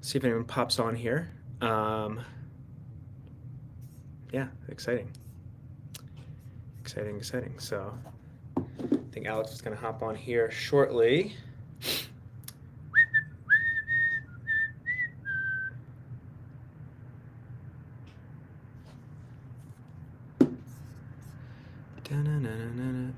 See if anyone pops on here. Um, yeah, exciting. Exciting, exciting. So I think Alex is going to hop on here shortly. Da-na-na-na-na.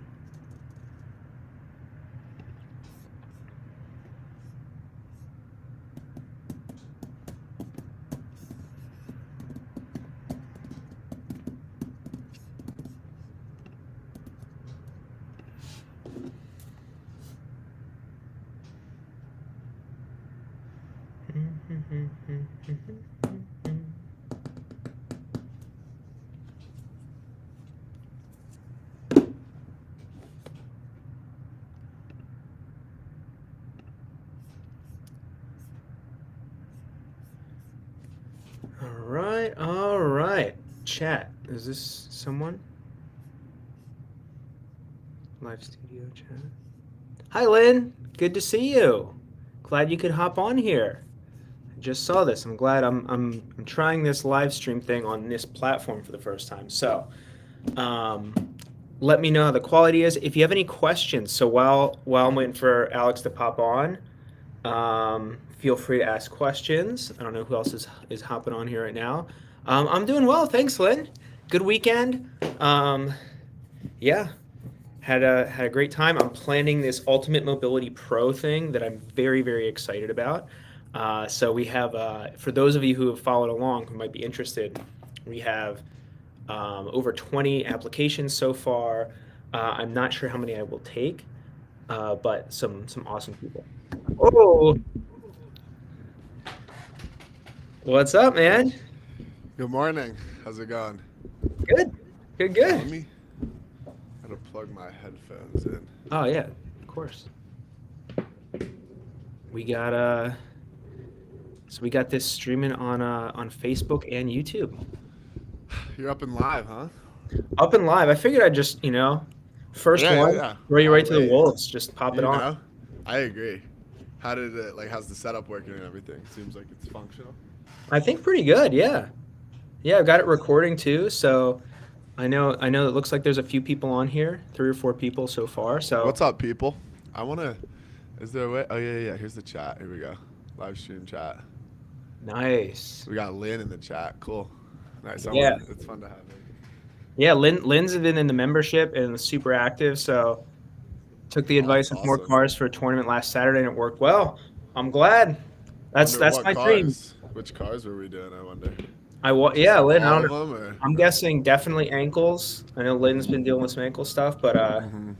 All right. Chat. Is this someone? Live studio chat. Hi, Lynn. Good to see you. Glad you could hop on here. I just saw this. I'm glad I'm trying this live stream thing on this platform for the first time. So, um, let me know how the quality is. If you have any questions, so while I'm waiting for Alex to pop on, feel free to ask questions. I don't know who else is hopping on here right now. I'm doing well, thanks, Lynn. Good weekend. Yeah, had a great time. I'm planning this Ultimate Mobility Pro thing that I'm very very excited about. So we have, for those of you who have followed along who might be interested, we have over 20 applications so far. I'm not sure how many I will take, but some awesome people. Oh, what's up, man? Good morning. How's it going? Good, good, Let good. me how to plug my headphones in. Oh yeah, of course. We got so we got this streaming on Facebook and YouTube. You're up and live, huh? Up and live. I figured I'd just, first Yeah, yeah, one, yeah. throw you Why right to the wait? wolves. Just pop it You on. know? I agree. How did it how's the setup working and everything? Seems like it's functional. I think pretty good. Yeah, yeah. I've got it recording too, so I know. It looks like there's a few people on here, 3 or 4 people so far. So What's up, people? I wanna is there a way? Oh yeah, yeah, here's the chat. Here we go. Live stream chat. nice. We got Lynn in the chat. Cool. Nice. Yeah, Someone it's fun to have her. yeah. Lynn's been in the membership and super active. So took the Oh, advice that's of more awesome. cars for a tournament last Saturday, and it worked well. I'm glad. That's Wonder that's what my dream. cars? Which cars were we doing, I wonder? Yeah, Just Lynn. I all don't of know. them or I'm no? guessing definitely ankles. I know Lynn's been dealing with some ankle stuff, but Mm-hmm.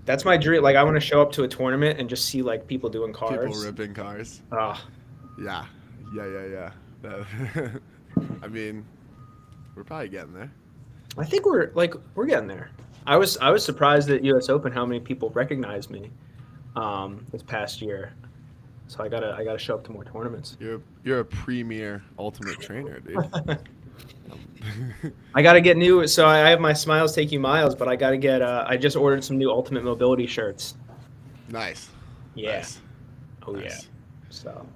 that's my dream. Like, I want to show up to a tournament and just see like people doing People cars. ripping cars. Ah, Yeah, yeah. I mean, we're probably getting there. I think we're getting there. I was surprised at U.S. Open how many people recognized me this past year. So I gotta show up to more tournaments. You're a premier ultimate trainer, dude. Um, I gotta get new. So I have my Smiles Take You Miles, but I gotta get. I just ordered some new Ultimate Mobility shirts. nice, Yeah. nice, Oh yeah. nice. So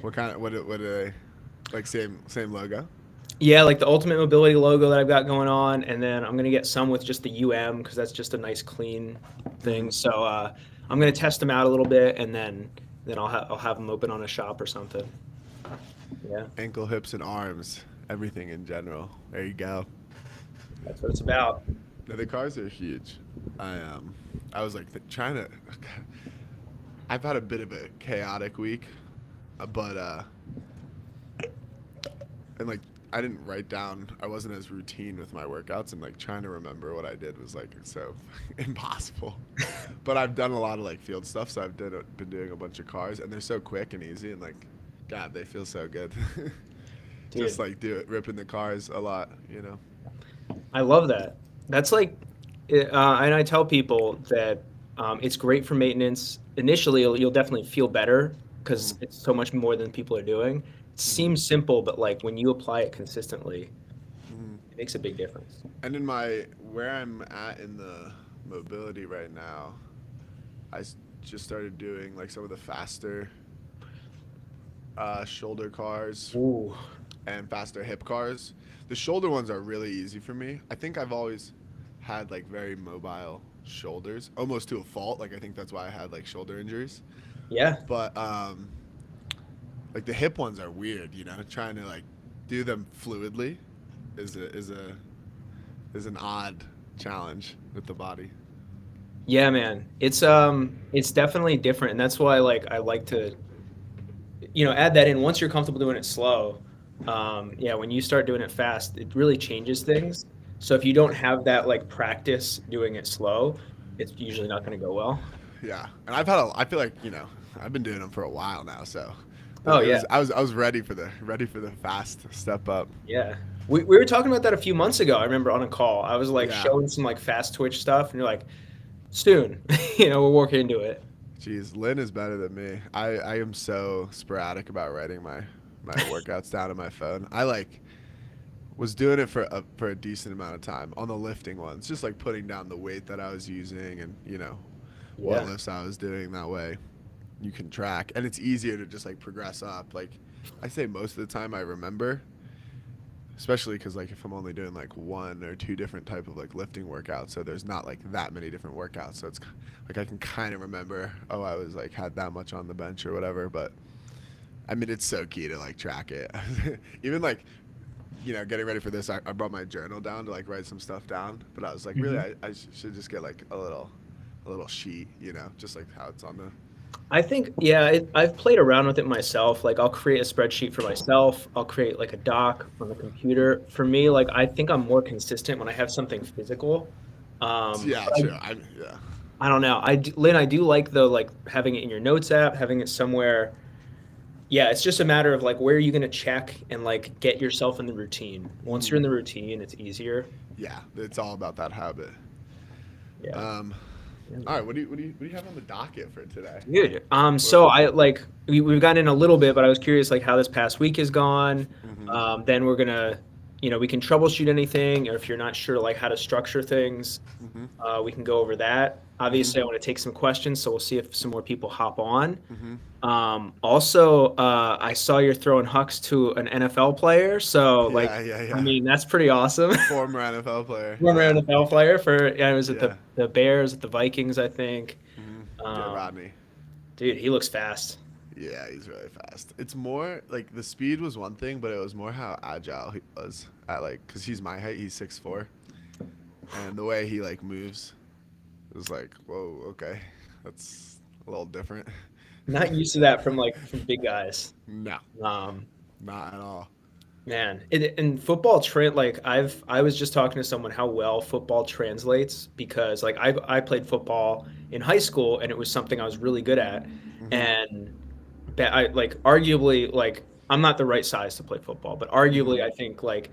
What kind of what are they like? Same logo. yeah, like the Ultimate Mobility logo that I've got going on, and then I'm gonna get some with just the UM because that's just a nice clean thing. Hmm. So I'm gonna test them out a little bit, and then I'll have them open on a shop or something. Yeah, Ankle, hips, and arms. Everything in general. There you go. that's what it's about. No, the cars are huge. I was like trying to. I've had a bit of a chaotic week, but and like I didn't write down. I wasn't as routine with my workouts, and like trying to remember what I did was like so impossible. But I've done a lot of like field stuff, so been doing a bunch of cars, and they're so quick and easy, and like, God, they feel so good. Just Dude, like ripping the cars a lot, you know. I love that. That's like, and I tell people that it's great for maintenance. Initially, you'll definitely feel better because Hmm. it's so much more than people are doing. It Hmm. seems simple, but like when you apply it consistently, Hmm. it makes a big difference. And in my where I'm at in the mobility right now, just started doing like some of the faster shoulder cars Ooh. and faster hip cars. The shoulder ones are really easy for me. I think I've always had like very mobile shoulders, almost to a fault. Like I think that's why I had like shoulder injuries. Yeah. But like the hip ones are weird, you know. Trying to like do them fluidly is an odd challenge with the body. Yeah, man. It's definitely different, and that's why like I like to, add that in once you're comfortable doing it slow. Yeah, when you start doing it fast, it really changes things. So if you don't have that like practice doing it slow, it's usually not going to go well. Yeah, and I feel like I've been doing them for a while now, so Oh yeah, I was ready for the fast step up. yeah. We were talking about that a few months ago. I remember on a call, I was like Yeah. showing some like fast twitch stuff, and you're like, soon, we're working into it. Jeez, Lynn is better than me. I am so sporadic about writing my workouts down on my phone. I like was doing it for a decent amount of time on the lifting ones, just like putting down the weight that I was using and what Yeah. lifts I was doing. That way you can track, and it's easier to just like progress up. Like I say most of the time I remember, especially because like if I'm only doing like one or two different type of like lifting workouts, so there's not like that many different workouts, so it's like I can kind of remember, oh, I was like had that much on the bench or whatever. But I mean, it's so key to like track it. Even like getting ready for this, I brought my journal down to like write some stuff down, but I was like, really, Mhm. I should just get like a little sheet, just like how it's on the. I think, yeah, I've played around with it myself. Like, I'll create a spreadsheet for myself. I'll create like a doc on the computer. For me, like, I think I'm more consistent when I have something physical. Yeah, But true. Yeah. I don't know. Lynn, I do like the like having it in your notes app, having it somewhere. Yeah, it's just a matter of like where are you going to check and like get yourself in the routine. Once you're in the routine, it's easier. Yeah, it's all about that habit. Yeah. Um, Yeah, all man. right, what do you have on the docket for today? Dude, What, so I like we've gotten in a little bit, but I was curious like how this past week has gone. mm-hmm, Then we're gonna, we can troubleshoot anything, or if you're not sure like how to structure things, mm-hmm, we can go over that. mm-hmm, Obviously, I want to take some questions, so we'll see if some more people hop on. mm-hmm. Also, I saw you're throwing hucks to an NFL player, so like, Yeah, yeah, I yeah. mean, that's pretty awesome. Former NFL player. Former Yeah, NFL player for, yeah, I was at yeah. the Bears, at the Vikings, I think. Mm-hmm. Yeah, Um, Rodney. dude, he looks fast. Yeah, he's really fast. It's more like the speed was one thing, but it was more how agile he was at like, cause he's my height, he's 6'4", and the way he like moves is like, whoa, okay, that's a little different. Not used to that from big guys. No, Um, not at all. Man, in football, like I was just talking to someone how well football translates because like I played football in high school and it was something I was really good at, Mhm, and that I like arguably like I'm not the right size to play football, but mhm, arguably I think like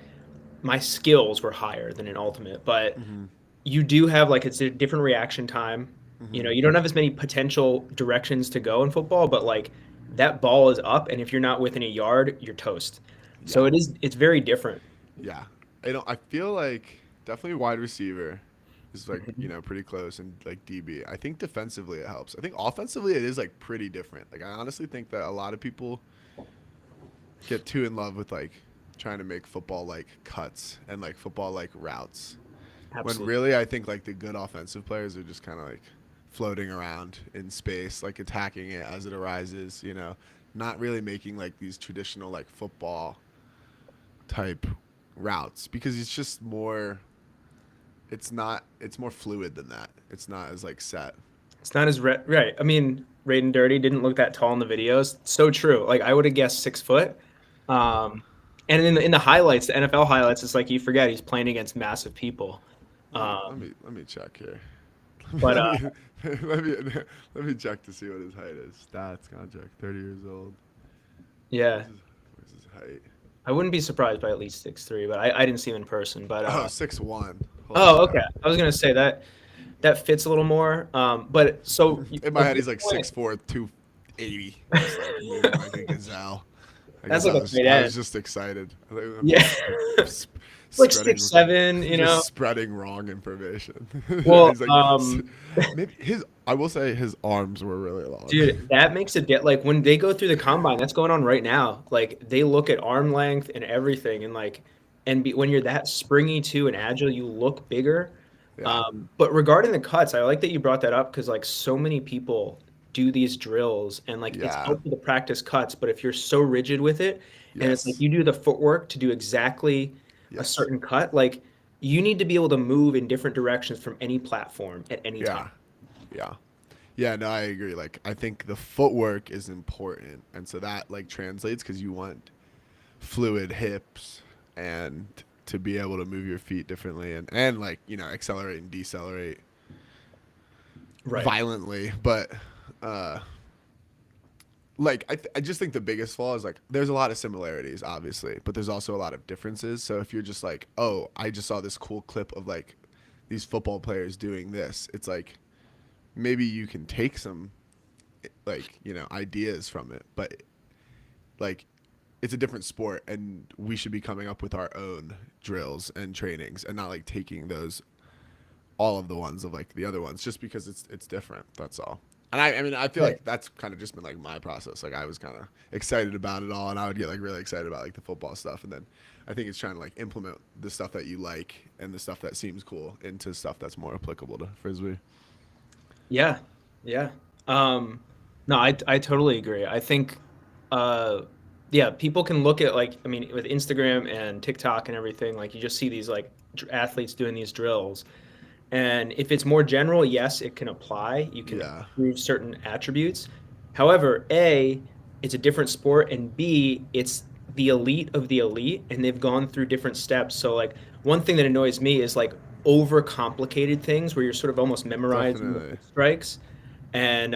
my skills were higher than an ultimate. But mhm, you do have like it's a different reaction time. mhm. You don't have as many potential directions to go in football, but like that ball is up, and if you're not within a yard, you're toast. So Yeah, it's very different. yeah. I feel like definitely wide receiver is like Mhm. pretty close, and like DB. I think defensively it helps. I think offensively it is like pretty different. Like I honestly think that a lot of people get too in love with like trying to make football like cuts and like football like routes. When Absolutely. really I think like the good offensive players are just kind of like floating around in space, like attacking it as it arises, not really making like these traditional like football type routes because it's just more it's more fluid than that. It's not as like set. It's not as right. I mean, Raiden Dirty didn't look that tall in the videos. So true. Like I would have guessed 6 foot. Um, and in the highlights, the NFL highlights, it's like you forget he's playing against massive people. Um, Let me check here. but let me let me let me check to see what his height is. Stats contract. 30 years old. yeah, Where's his height? I wouldn't be surprised by at least 6'3", but I didn't see him in person. But Oh, 6'1". Holy oh, crap. okay. I was gonna say that fits a little more. But so In my a head, good he's like point. 6'4", 280. Just like moving like a gazelle. I That's guess like a tight I end. was just excited. Yeah. like spreading 6'7", you know. just spreading wrong information. Well, He's like maybe his I will say his arms were really long. dude, that makes it get like when they go through the combine, that's going on right now. Like they look at arm length and everything, and like, when you're that springy too and agile, you look bigger. Yeah. But regarding the cuts, I like that you brought that up because like so many people do these drills and like it's Yeah. helpful to practice cuts, but if you're so rigid with it, and it's like Yes. you do the footwork to do exactly a Yes. certain cut, like you need to be able to move in different directions from any platform at any time. Yeah. Yeah. Yeah, no, I agree. Like I think the footwork is important. And so that like translates cuz you want fluid hips and to be able to move your feet differently and like, accelerate and decelerate Right. violently, but uh like I just think the biggest flaw is like there's a lot of similarities obviously, but there's also a lot of differences. So if you're just like, oh, I just saw this cool clip of like these football players doing this, it's like maybe you can take some like ideas from it, but like it's a different sport and we should be coming up with our own drills and trainings and not like taking those all of the ones of like the other ones just because it's different. That's all. And I mean, I feel Right. like that's kind of just been like my process. Like I was kind of excited about it all, and I would get like really excited about like the football stuff, and then I think it's trying to like implement the stuff that you like and the stuff that seems cool into stuff that's more applicable to frisbee. Yeah, yeah. Um, no, I totally agree. I think, uh, yeah, people can look at like, I mean, with Instagram and TikTok and everything, like you just see these like athletes doing these drills, and if it's more general, yes, it can apply. You can Yeah, improve certain attributes. However, A, it's a different sport, and B, it's the elite of the elite, and they've gone through different steps. So, like, one thing that annoys me is like overcomplicated things where you're sort of almost memorizing the definitely. strikes, and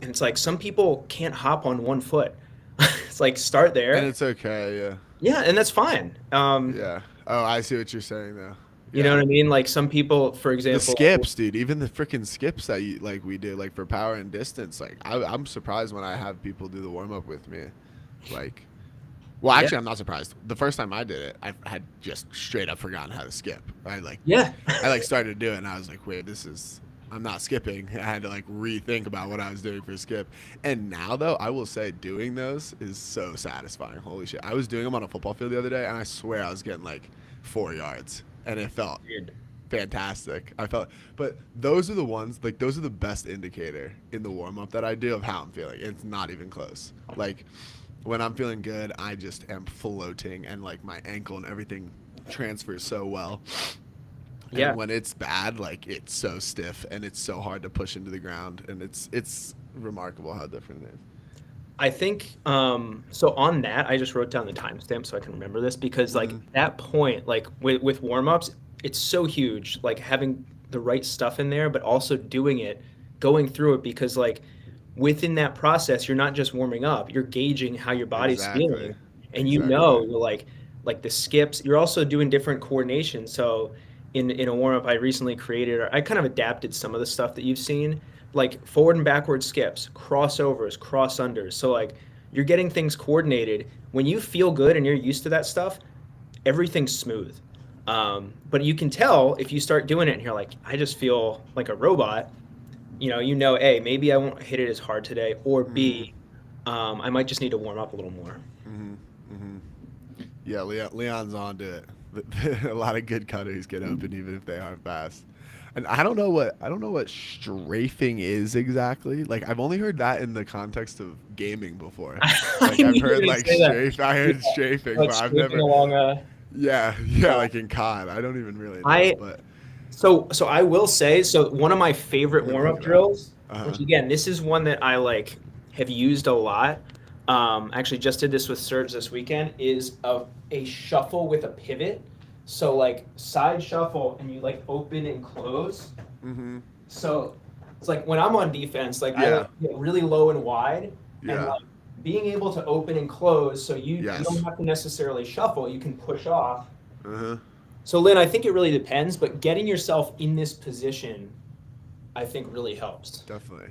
it's like some people can't hop on one foot. It's like start And there, it's okay. Yeah, yeah, and that's fine. yeah. Oh, I see what you're saying though. You know Yeah. what I mean? Like some people, for The example, skips, dude. Even the freaking skips that we do like for power and distance. Like I'm surprised when I have people do the warm up with me. Like, well, yeah, actually, I'm not surprised. The first time I did it, I had just straight up forgotten how to skip. yeah. I like started to do it, and I was like, wait, I'm not skipping. I had to like rethink about what I was doing for skip. And now though, I will say doing those is so satisfying. Holy shit! I was doing them on a football field the other day, and I swear I was getting like 4 yards, and it felt Weird. fantastic. I felt, but those are the ones like those are the best indicator in the warm up that I do of how I'm feeling. It's not even close. Like when I'm feeling good, I just am floating, and like my ankle and everything transfers so well. Yeah. And when it's bad, like it's so stiff and it's so hard to push into the ground, and it's remarkable how different it is. I think so on that I just wrote down the timestamp so I can remember this because like Mm-hmm. that point like with warm-ups it's so huge like having the right stuff in there but also doing it going through it because like within that process you're not just warming up you're gauging how your body's Exactly. feeling and Exactly. you're like the skips you're also doing different coordination so in a warm-up I recently created or I kind of adapted some of the stuff that you've seen like forward and backward skips, crossovers, cross unders. So like you're getting things coordinated. When you feel good and you're used to that stuff, everything's smooth. But you can tell if you start doing it and you're like, I just feel like a robot. A, maybe I won't hit it as hard today, or Mm-hmm. B, I might just need to warm up a little more. Mm-hmm. Mm-hmm. Yeah, Leon's on to it. A lot of good cutters get open even if they aren't fast. And I don't know what strafing is exactly. Like I've only heard that in the context of gaming before. I Like knew I've you were heard gonna like say that. strafe. I Yeah, heard strafing, like but I've scraping never. along a. Yeah, yeah, Uh, like in COD. I don't even really know, I but so I will say so one of my favorite let me warm look up it up. drills, Uh huh. which again this is one that I like have used a lot. Actually just did this with Serge this weekend. Is a shuffle with a pivot. So like side shuffle and you like open and close. Mm-hmm. So it's like when I'm on defense, like I Yeah. like get really low and wide, and Yeah. like being able to open and close, so you don't Yes. have to necessarily shuffle. You can push off. Uh huh. So Lynn, I think it really depends, but getting yourself in this position, I think really helps. Definitely.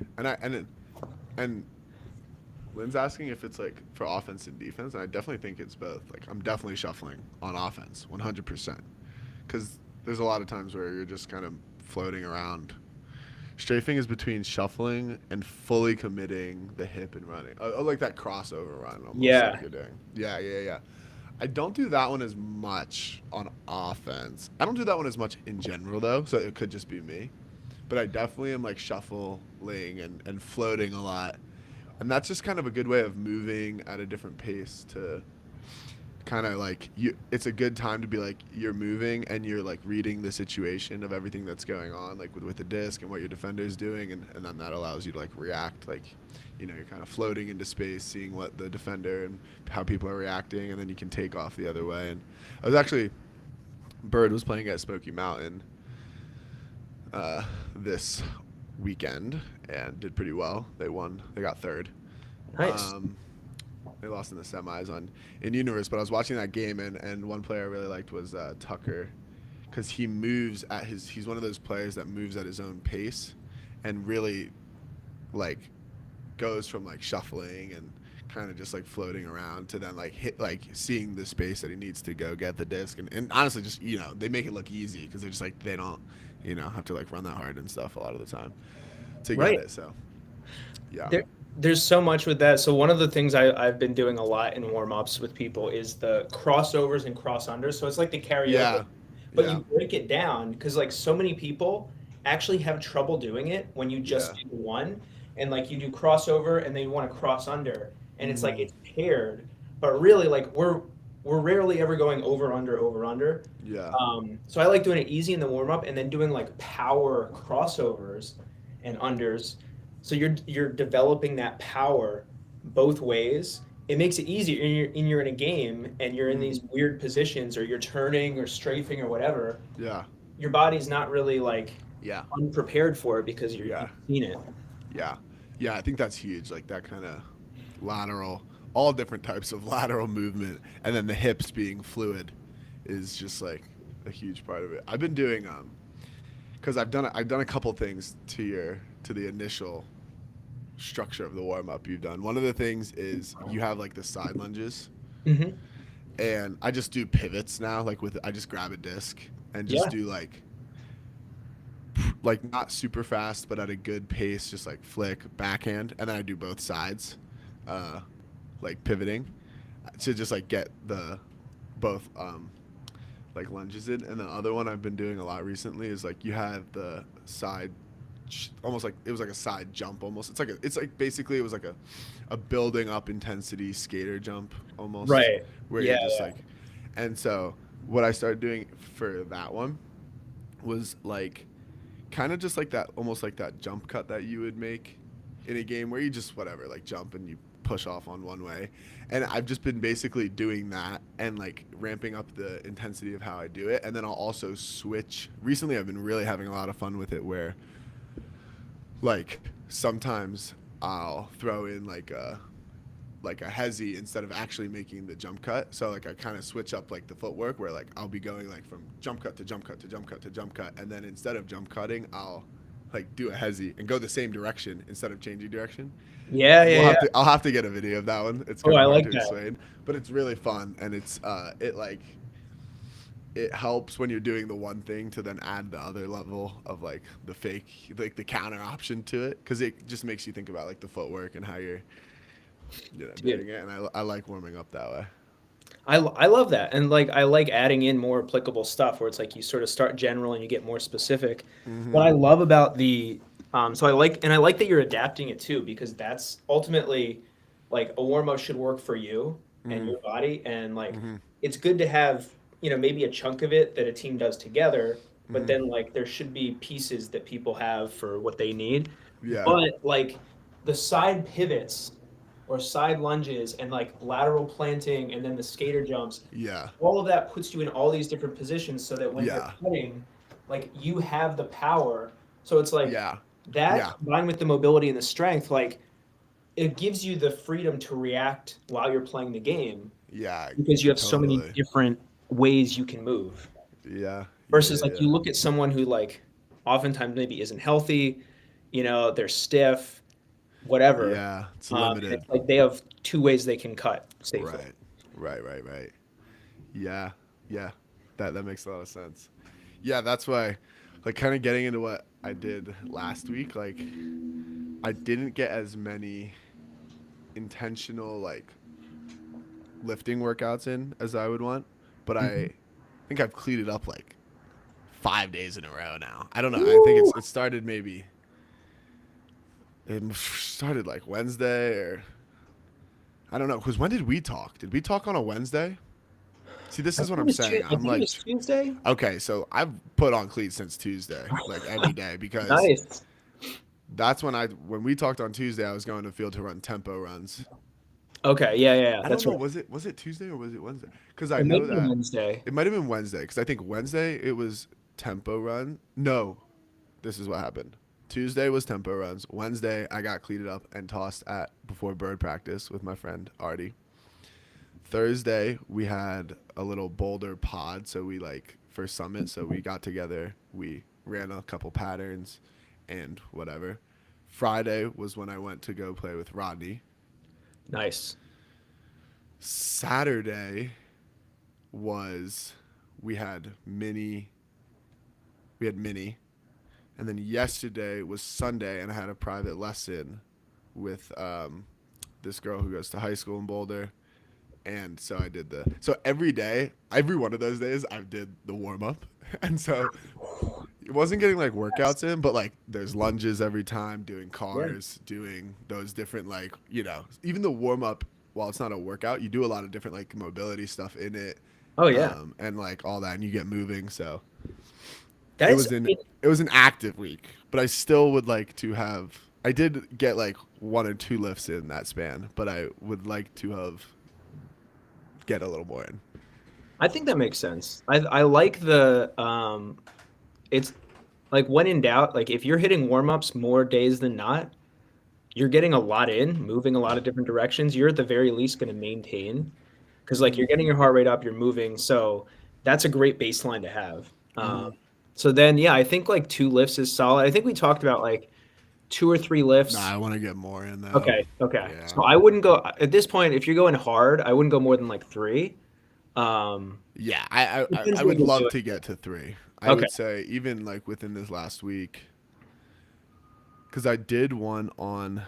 And Lynn's asking if it's like for offense and defense, and I definitely think it's both. Like I'm definitely shuffling on offense, 100%, because there's a lot of times where you're just kind of floating around. Strafing is between shuffling and fully committing the hip and running. Like that crossover run, almost like Yeah. you're doing. Yeah, yeah, yeah. I don't do that one as much on offense. I don't do that one as much in general though, so it could just be me. But I definitely am like shuffling and floating a lot. And that's just kind of a good way of moving at a different pace to kind of like you it's a good time to be like you're moving and you're like reading the situation of everything that's going on like with the disc and what your defender is doing and then that allows you to like react like you're kind of floating into space seeing what the defender and how people are reacting and then you can take off the other way. And I was actually Bird was playing at Smoky Mountain this weekend and did pretty well. They won. They got third. Nice. um, they lost in the semis in Universe, but I was watching that game and one player I really liked was Tucker, because he moves at his. He's one of those players that moves at his own pace, and really, like, goes from like shuffling and kind of just like floating around to then like hit like seeing the space that he needs to go get the disc and honestly just they make it look easy because they're just like they don't have to like run that hard and stuff a lot of the time to get Right. it. So yeah, There's so much with that. So one of the things I've been doing a lot in warm-ups with people is the crossovers and cross-unders. So it's like the yeah, karaoke, but yeah, you break it down because like so many people actually have trouble doing it when you just yeah. do one and like you do crossover and then you want to cross under and it's like Mm, it's paired, but really like we're rarely ever going over under. yeah. So I like doing it easy in the warm-up and then doing like power crossovers and unders. So you're developing that power both ways. It makes it easier. You're in a game and you're in Mm, these weird positions, or you're turning or strafing or whatever. yeah, Your body's not really like yeah, unprepared for it because yeah, you've seen it. yeah, yeah. I think that's huge. Like that kind of lateral, all different types of lateral movement, and then the hips being fluid is just like a huge part of it. I've been doing because I've done a couple things to the initial structure of the warm up you've done. One of the things is you have like the side lunges, Hmm. and I just do pivots now. Like I just grab a disc and just Yeah. do like not super fast, but at a good pace, just like flick backhand, and then I do both sides, uh, like pivoting, to just like get the both like lunges in. And the other one I've been doing a lot recently is like you have the side almost like it was like a side jump almost. It's like basically it was like a building up intensity skater jump almost Right. where Yeah. you're just Yeah. like. And so what I started doing for that one was like kind of just like that almost like that jump cut that you would make in a game where you just whatever like jump and you push off on one way. And I've just been basically doing that and like ramping up the intensity of how I do it. And then I'll also switch. Recently I've been really having a lot of fun with it where like sometimes I'll throw in like a hezi instead of actually making the jump cut. So like I kind of switch up like the footwork where like I'll be going like from jump cut to jump cut to jump cut to jump cut, and then instead of jump cutting, I'll like do a hezi and go the same direction instead of changing direction. Yeah. Yeah. Yeah. I'll have to get a video of that one. It's Oh, kind of I hard like to that. explain, but it's really fun and it's it helps when you're doing the one thing to then add the other level of like the fake like the counter option to it because it just makes you think about like the footwork and how you're Dude, doing it. And I like warming up that way. I love that. And like I like adding in more applicable stuff where it's like you sort of start general and you get more specific. What Mm-hmm. I love about the so I like that you're adapting it too because that's ultimately like a warm up should work for you and Mm-hmm. your body and like Mm-hmm. it's good to have, maybe a chunk of it that a team does together, but Mm-hmm. then like there should be pieces that people have for what they need. Yeah. But like the side pivots or side lunges and like lateral planting and then the skater jumps, Yeah. all of that puts you in all these different positions so that when you're Yeah. cutting, like you have the power. So it's like Yeah. that Yeah. combined with the mobility and the strength, like it gives you the freedom to react while you're playing the game Yeah. because you have so many Totally. different ways you can move. Yeah. Yeah. Versus Yeah. like you Yeah. look at someone who like oftentimes maybe isn't healthy, they're stiff, whatever. Yeah, it's And limited. it's like they have two ways they can cut safely. Right. Right. Yeah. Yeah. That makes a lot of sense. Yeah, that's why like kind of getting into what I did last week, like I didn't get as many intentional like lifting workouts in as I would want, but Mhm. I think I've cleated up like 5 days in a row now. I don't know. I think Woo! it started maybe it started like Wednesday or I don't know. Because when did we talk? Did we talk on a Wednesday? See, this I is think what it I'm was saying. I I'm think it like, was Tuesday. okay, so I've put on cleats since Tuesday, like every day, because Nice. that's when we talked on Tuesday, I was going to the field to run tempo runs. Okay, yeah. I don't That's know, right. was it Tuesday or was it Wednesday? Because I It might know be that Wednesday. it might have been Wednesday. Because I think Wednesday it was tempo run. No, this is what happened. Tuesday was tempo runs. Wednesday I got cleated up and tossed at before bird practice with my friend Artie. Thursday we had a little boulder pod, so we like for summit, so we got together, we ran a couple patterns and whatever. Friday was when I went to go play with Rodney. Nice. Saturday was we had mini, and then yesterday was Sunday, and I had a private lesson with this girl who goes to high school in Boulder. And so I did so every day, every one of those days, I did the warm up. And so it wasn't getting like workouts in, but like there's lunges every time, doing Yeah. cars, doing those different, like, even the warm up, while it's not a workout, you do a lot of different like mobility stuff in it, Oh yeah. and like all that, and you get moving. So That it is. was an it was an active week, but I still would like to have. I did get like one or two lifts in that span, but I would like to have get a little more in. I think that makes sense. I like the it's like when in doubt, like if you're hitting warm-ups more days than not, you're getting a lot in, moving a lot of different directions. You're at the very least going to maintain because like Mm-hmm. you're getting your heart rate up, you're moving. So that's a great baseline to have. Mm-hmm. So then yeah, I think like two lifts is solid. I think we talked about like two or three Nah, lifts. I want to get more in though. Okay. Yeah. So I wouldn't go at this point if you're going hard, I wouldn't go more than like three. Um Yeah, I depends what would you're love doing. to get to 3. I Okay. would say even like within this last week, because I did one on,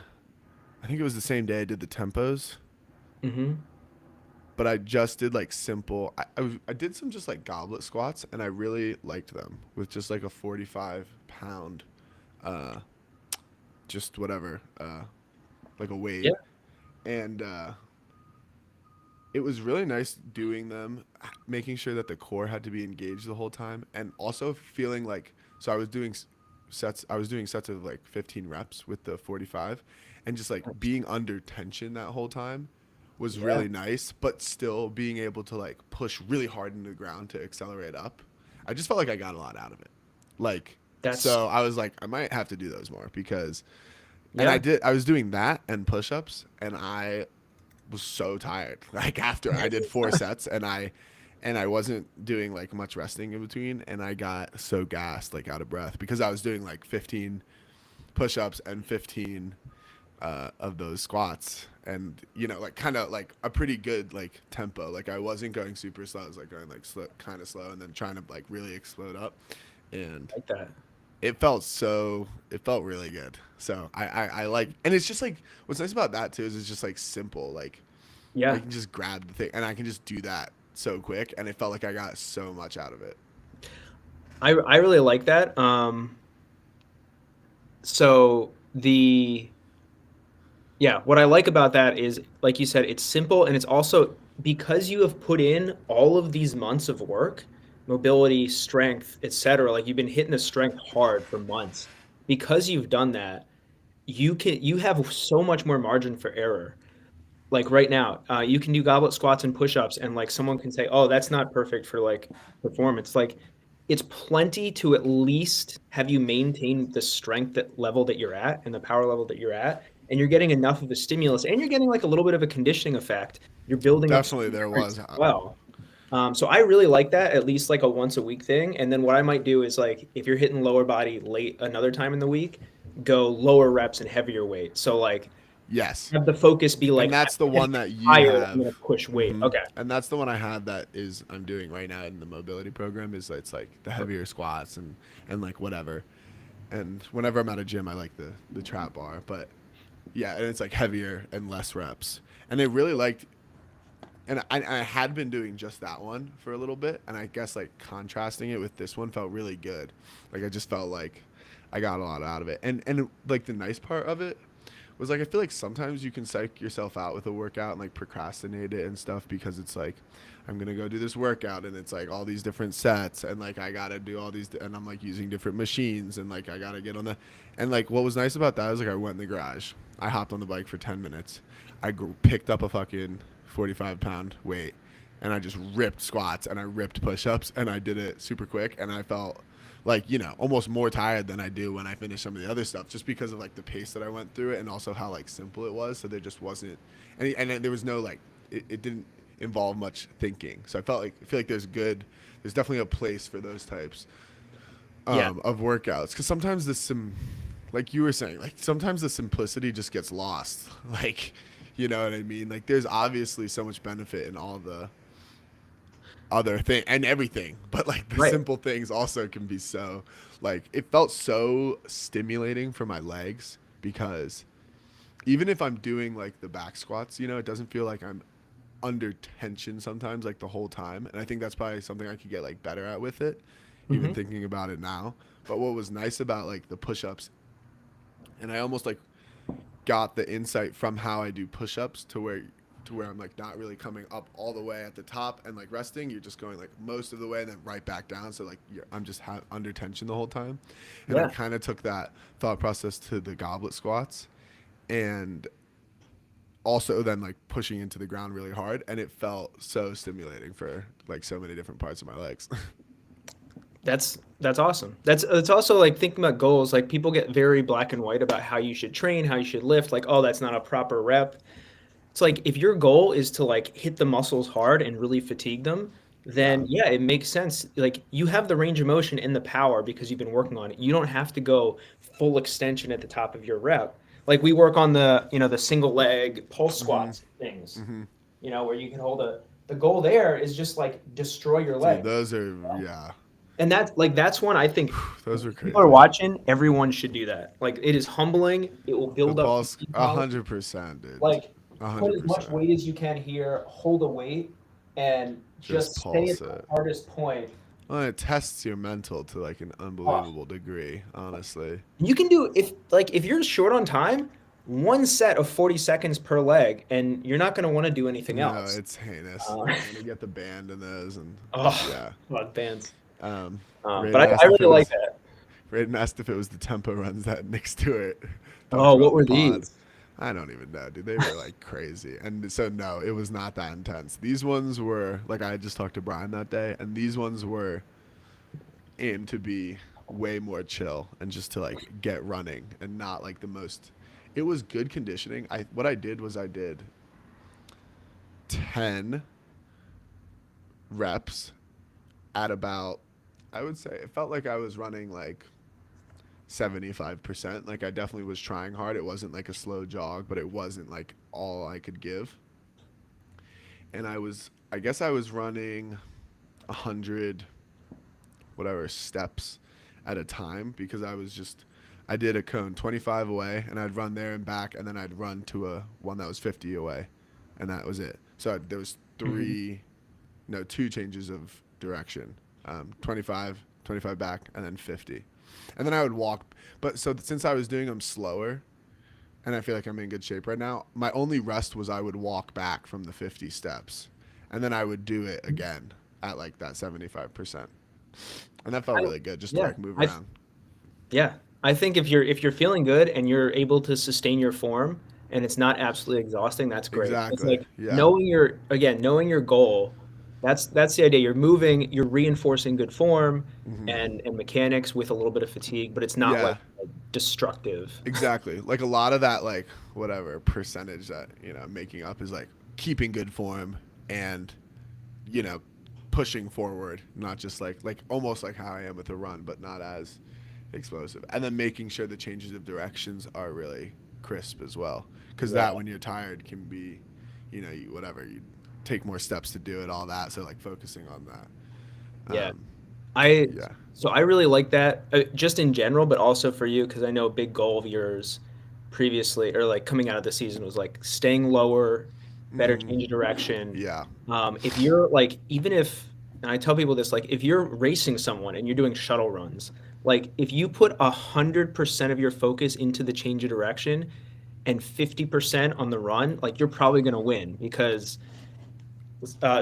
I think it was the same day I did the tempos, Hmm. but I just did like simple. I did some just like goblet squats, and I really liked them with just like a 45 pound, uh, just whatever, like a weight, Yeah. and it was really nice doing them, making sure that the core had to be engaged the whole time, and also feeling like, so I was doing sets. I was doing sets of like 15 reps with the 45, and just like being under tension that whole time was Yeah. really nice, but still being able to like push really hard into the ground to accelerate up. I just felt like I got a lot out of it. Like, That's so I was like, I might have to do those more because, and I yeah. did. I was doing that and push-ups, and I was so tired. Like after I did 4 sets, and I wasn't doing like much resting in between, and I got so gassed, like out of breath, because I was doing like 15 push-ups and 15 of those squats, and like kind of like a pretty good like tempo. Like I wasn't going super slow. I was like going like slow, kind of slow, and then trying to like really explode up, and Like that. it felt really good. So I like, and it's just like what's nice about that too is it's just like simple. Like I Yeah. can just grab the thing and I can just do that so quick, and it felt like I got so much out of it. I really like that. So the yeah, what I like about that is like you said, it's simple and it's also because you have put in all of these months of work, mobility, strength, etc. Like you've been hitting the strength hard for months. Because you've done that, you have so much more margin for error. Like right now, you can do goblet squats and push-ups, and like someone can say, "Oh, that's not perfect for like performance." Like it's plenty to at least have you maintain the strength that level that you're at and the power level that you're at, and you're getting enough of a stimulus, and you're getting like a little bit of a conditioning effect. You're building up some Definitely there endurance was. as well. So I really like that, at least like a once a week thing. And then what I might do is like if you're hitting lower body late another time in the week, go lower reps and heavier weight. So like Yes. have the focus be like And that's the as one it that gets you higher, I'm have. gonna push weight. hmm Okay. And that's the one I have that is I'm doing right now in the mobility program is it's like the heavier squats and like whatever. And whenever I'm at a gym, I like the trap bar, but yeah, and it's like heavier and less reps. And they really liked, and I had been doing just that one for a little bit, and I guess like contrasting it with this one felt really good. Like I just felt like I got a lot out of it. And like the nice part of it was like I feel like sometimes you can psych yourself out with a workout and like procrastinate it and stuff because it's like I'm gonna go do this workout and it's like all these different sets and like I gotta do all these and I'm like using different machines and like I gotta get on the and like what was nice about that was like I went in the garage, I hopped on the bike for 10 minutes, picked up a fucking 45-pound weight and I just ripped squats and I ripped push-ups and I did it super quick and I felt like, you know, almost more tired than I do when I finish some of the other stuff just because of like the pace that I went through it and also how like simple it was. So there just wasn't and there was no like it didn't involve much thinking. So I feel like there's definitely a place for those types Yeah. of workouts because sometimes like you were saying, like sometimes the simplicity just gets lost. Like, you know what I mean? Like there's obviously so much benefit in all the other thing and everything, but like the Right. simple things also can be so like it felt so stimulating for my legs because even if I'm doing like the back squats, you know, it doesn't feel like I'm under tension sometimes like the whole time, and I think that's probably something I could get like better at with it even Hmm. thinking about it now. But what was nice about like the push-ups, and I almost like got the insight from how I do push-ups to where I'm like not really coming up all the way at the top and like resting. You're just going like most of the way and then right back down. So like I'm just under tension the whole time. And I Yeah. kind of took that thought process to the goblet squats and also then like pushing into the ground really hard. And it felt so stimulating for like so many different parts of my legs. That's awesome. That's also like thinking about goals. Like people get very black and white about how you should train, how you should lift. Like, oh, that's not a proper rep. It's like if your goal is to like hit the muscles hard and really fatigue them, Yeah. then yeah, it makes sense. Like you have the range of motion and the power because you've been working on it. You don't have to go full extension at the top of your rep. Like we work on the, the single leg pulse Mm-hmm. squats things, Mm-hmm. where you can hold the goal there is just like destroy your Dude, leg. those are, yeah, And that's one I think those are if people are crazy. watching, everyone should do that. Like it is humbling. It will The build up pulse, fatigue tolerance. 100%, dude. Like put as much 100%. weight as you can here, hold a weight, and Just just stay at pulse the it. hardest point. Well, it tests your mental to like an Oh, unbelievable degree, honestly. you can do if you're short on time, one set of 40 seconds per leg, and you're not going to want to do anything No, else. it's heinous. Uh, I'm gonna get the band in those, and oh, yeah. about bands. Um, But Raiden I asked if really it like was that. Raiden asked if it was the tempo runs that Nick Stewart talked Oh, about what in the were pod. these? I don't even know, dude. They were like crazy, and so no, it was not that intense. These ones were like I just talked to Brian that day, and these ones were aimed to be way more chill and just to like get running and not like the most. It was good conditioning. What I did was I did 10 reps at about, I would say it felt like I was running like 75%. Like I definitely was trying hard. It wasn't like a slow jog, but it wasn't like all I could give. And I guess I was running 100 whatever steps at a time because I did a cone 25 away and I'd run there and back and then I'd run to a one that was 50 away and that was it. So there was Hmm. two changes of direction, 25 back and then 50. And then I would walk. But so since I was doing them slower and I feel like I'm in good shape right now, my only rest was I would walk back from the 50 steps and then I would do it again at like that 75%. And that felt I, really good just to yeah, like move I around. Yeah, I think if you're feeling good and you're able to sustain your form and it's not absolutely exhausting, that's great. It's Exactly. like Yeah. knowing your goal. That's the idea. You're moving, you're reinforcing good form hmm and mechanics with a little bit of fatigue, but it's not Yeah. like destructive. Exactly. Like a lot of that, like whatever percentage that making up is like keeping good form and you know pushing forward, not just like almost like how I am with the run, but not as explosive, and then making sure the changes of directions are really crisp as well, because Yeah. that when you're tired can be, you take more steps to do it, all that. So like focusing on that. Yeah. I Yeah. so I really like that just in general, but also for you because I know a big goal of yours previously or like coming out of the season was like staying lower, better Hmm. change of direction. Yeah. If you're like even if and I tell people this like if you're racing someone and you're doing shuttle runs, like if you put 100% of your focus into the change of direction and 50% on the run, like you're probably gonna win because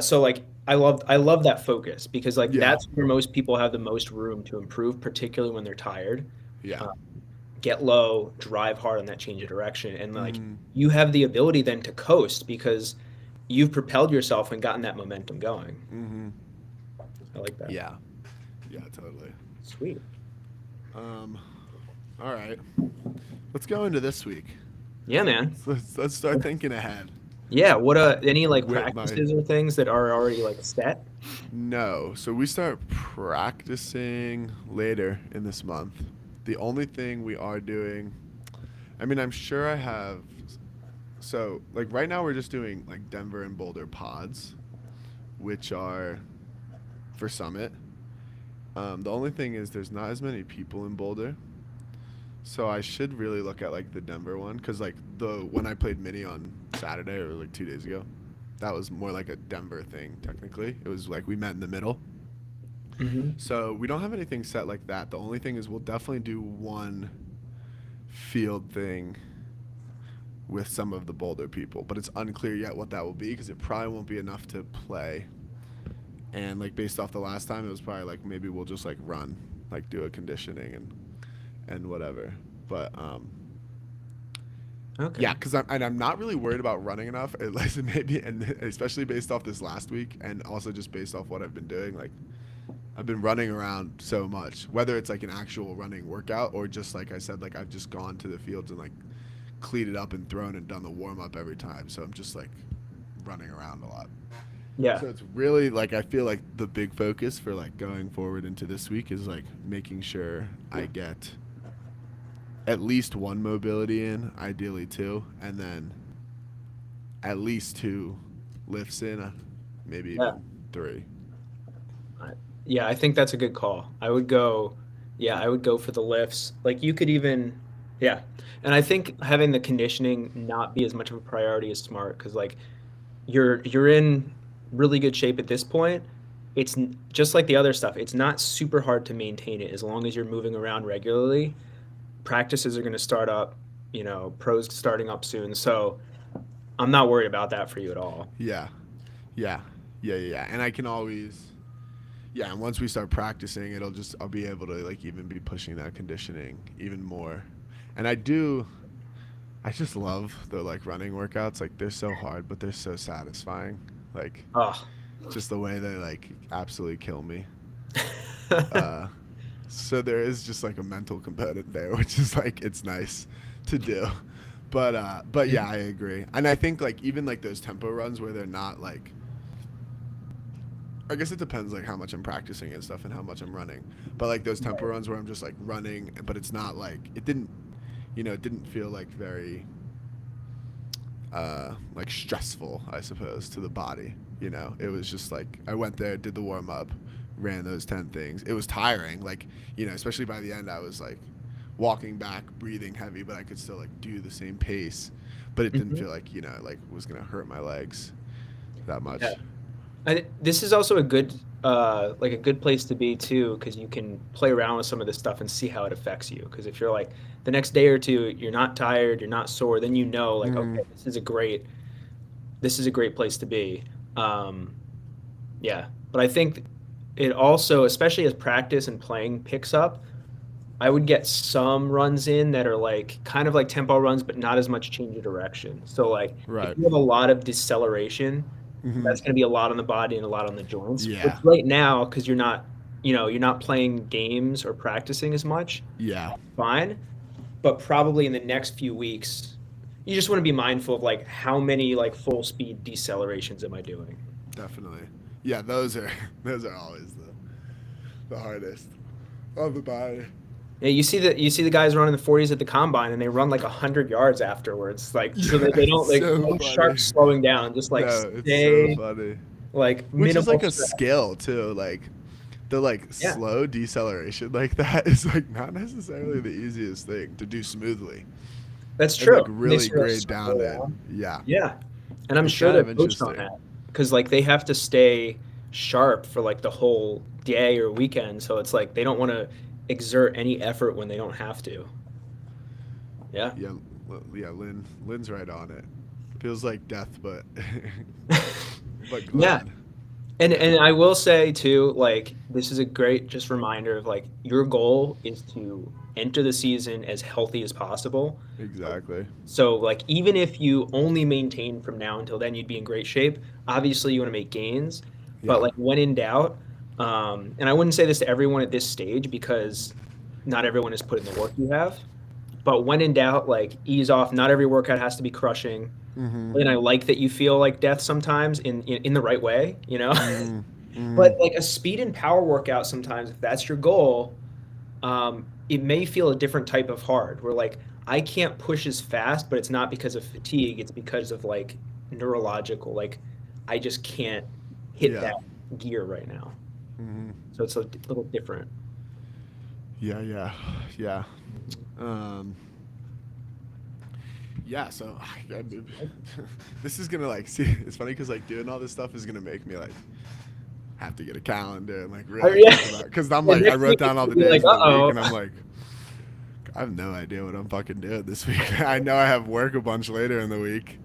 so like I love that focus because like Yeah. that's where most people have the most room to improve, particularly when they're tired. Yeah. Uh, get low, drive hard on that change of direction, and like Hmm. you have the ability then to coast because you've propelled yourself and gotten that momentum going. Hmm. I like that. Yeah. Yeah. Totally. Sweet. Um. All right. Let's go into this week. Yeah, man. Let's start thinking ahead. Yeah. What any like With my practices or things that are already like set? No, so we start practicing later in this month. The only thing we are doing, I mean, I'm sure I have. So, like right now, we're just doing like Denver and Boulder pods, which are for Summit. The only thing is, there's not as many people in Boulder, so I should really look at like the Denver one because like the when I played mini on Saturday or like 2 days ago, that was more like a Denver thing technically. It was like we met in the middle. Hmm. So we don't have anything set like that. The only thing is we'll definitely do one field thing with some of the Boulder people, but it's unclear yet what that will be because it probably won't be enough to play. And like based off the last time, it was probably like maybe we'll just like run, like do a conditioning and whatever. But Okay. yeah, because I'm not really worried about running enough, at least maybe, and especially based off this last week, and also just based off what I've been doing. Like I've been running around so much, whether it's like an actual running workout or just like I said, like I've just gone to the fields and like cleated up and thrown and done the warm up every time. So I'm just like running around a lot. Yeah. So it's really like I feel like the big focus for like going forward into this week is like making sure I get at least one mobility in, ideally two, and then at least two lifts in, maybe Yeah. even three. I- Yeah, I think that's a good call. I would go for the lifts. Like you could even, yeah. And I think having the conditioning not be as much of a priority is smart because like you're in really good shape at this point. Just like the other stuff. It's not super hard to maintain it as long as you're moving around regularly. Practices are going to start up, pros starting up soon. So I'm not worried about that for you at all. Yeah, yeah, yeah. And I can always, yeah. And once we start practicing, I'll be able to like even be pushing that conditioning even more. And I just love the like running workouts. Like they're so hard, but they're so satisfying. Like Oh. just the way they like absolutely kill me. Uh, so there is just like a mental component there, which is like it's nice to do. But yeah, I agree. And I think like even like those tempo runs where they're not like I guess it depends like how much I'm practicing and stuff and how much I'm running. But like those tempo runs where I'm just like running, but it's not like it didn't feel like very like stressful, I suppose, to the body. It was just like I went there, did the warm up, ran those 10 things. It was tiring, like especially by the end, I was like walking back, breathing heavy, but I could still like do the same pace. But it didn't Mhm. feel like like was gonna hurt my legs that Yeah. much. This is also a good place to be too, because you can play around with some of this stuff and see how it affects you. Because if you're like the next day or two, you're not tired, you're not sore, then like, okay, Mm, this is a great place to be. Um, yeah, but I think it also, especially as practice and playing picks up, I would get some runs in that are like kind of like tempo runs, but not as much change of direction. So like if right. you have a lot of deceleration, Hmm. that's going to be a lot on the body and a lot on the joints. Which Yeah. right now, because you're not playing games or practicing as much, Yeah. fine. But probably in the next few weeks, you just want to be mindful of like how many like full speed decelerations am I doing? Definitely. Yeah, those are those are always the hardest of the body. Yeah, you see the guys running the 40s at the combine, and they run like 100 yards afterwards, like so that Yeah, they don't it's like so no sharp funny. slowing down, just like No, it's so stay funny. like Which is minimal like a stress. skill too. Like the like Yeah, slow deceleration like that is like not necessarily the easiest thing to do smoothly that's and like true. They really sort of grade circle down in. around. Yeah, Yeah, and I'm it's sure kind they're of coached on interesting. that because like they have to stay sharp for like the whole day or weekend, so it's like they don't want to exert any effort when they don't have to. Yeah. Yeah, yeah. Lynn's right on it. Feels like death, but but Yeah. glad. And I will say too, like this is a great just reminder of like your goal is to enter the season as healthy as possible. Exactly. So like even if you only maintain from now until then, you'd be in great shape. Obviously, you want to make gains, but Yeah. like when in doubt, and I wouldn't say this to everyone at this stage because not everyone has put in the work you have. But when in doubt, like ease off. Not every workout has to be crushing. Mm-hmm. And I like that you feel like death sometimes in the right way, you know? Mm-hmm. Mm-hmm. But like a speed and power workout sometimes, if that's your goal, it may feel a different type of hard where like I can't push as fast, but it's not because of fatigue, it's because of like neurological, like I just can't hit Yeah. that gear right now. Mm-hmm. So it's a little different. Yeah. Yeah. Yeah. Um. Yeah. So this is gonna like see. It's funny because like doing all this stuff is gonna make me like have to get a calendar and like Oh, really yeah. think about because I'm Yeah, like I next wrote week down all you'll the be like, days of the week uh-oh. and I'm like I have no idea what I'm fucking doing this week. I know I have work a bunch later in the week,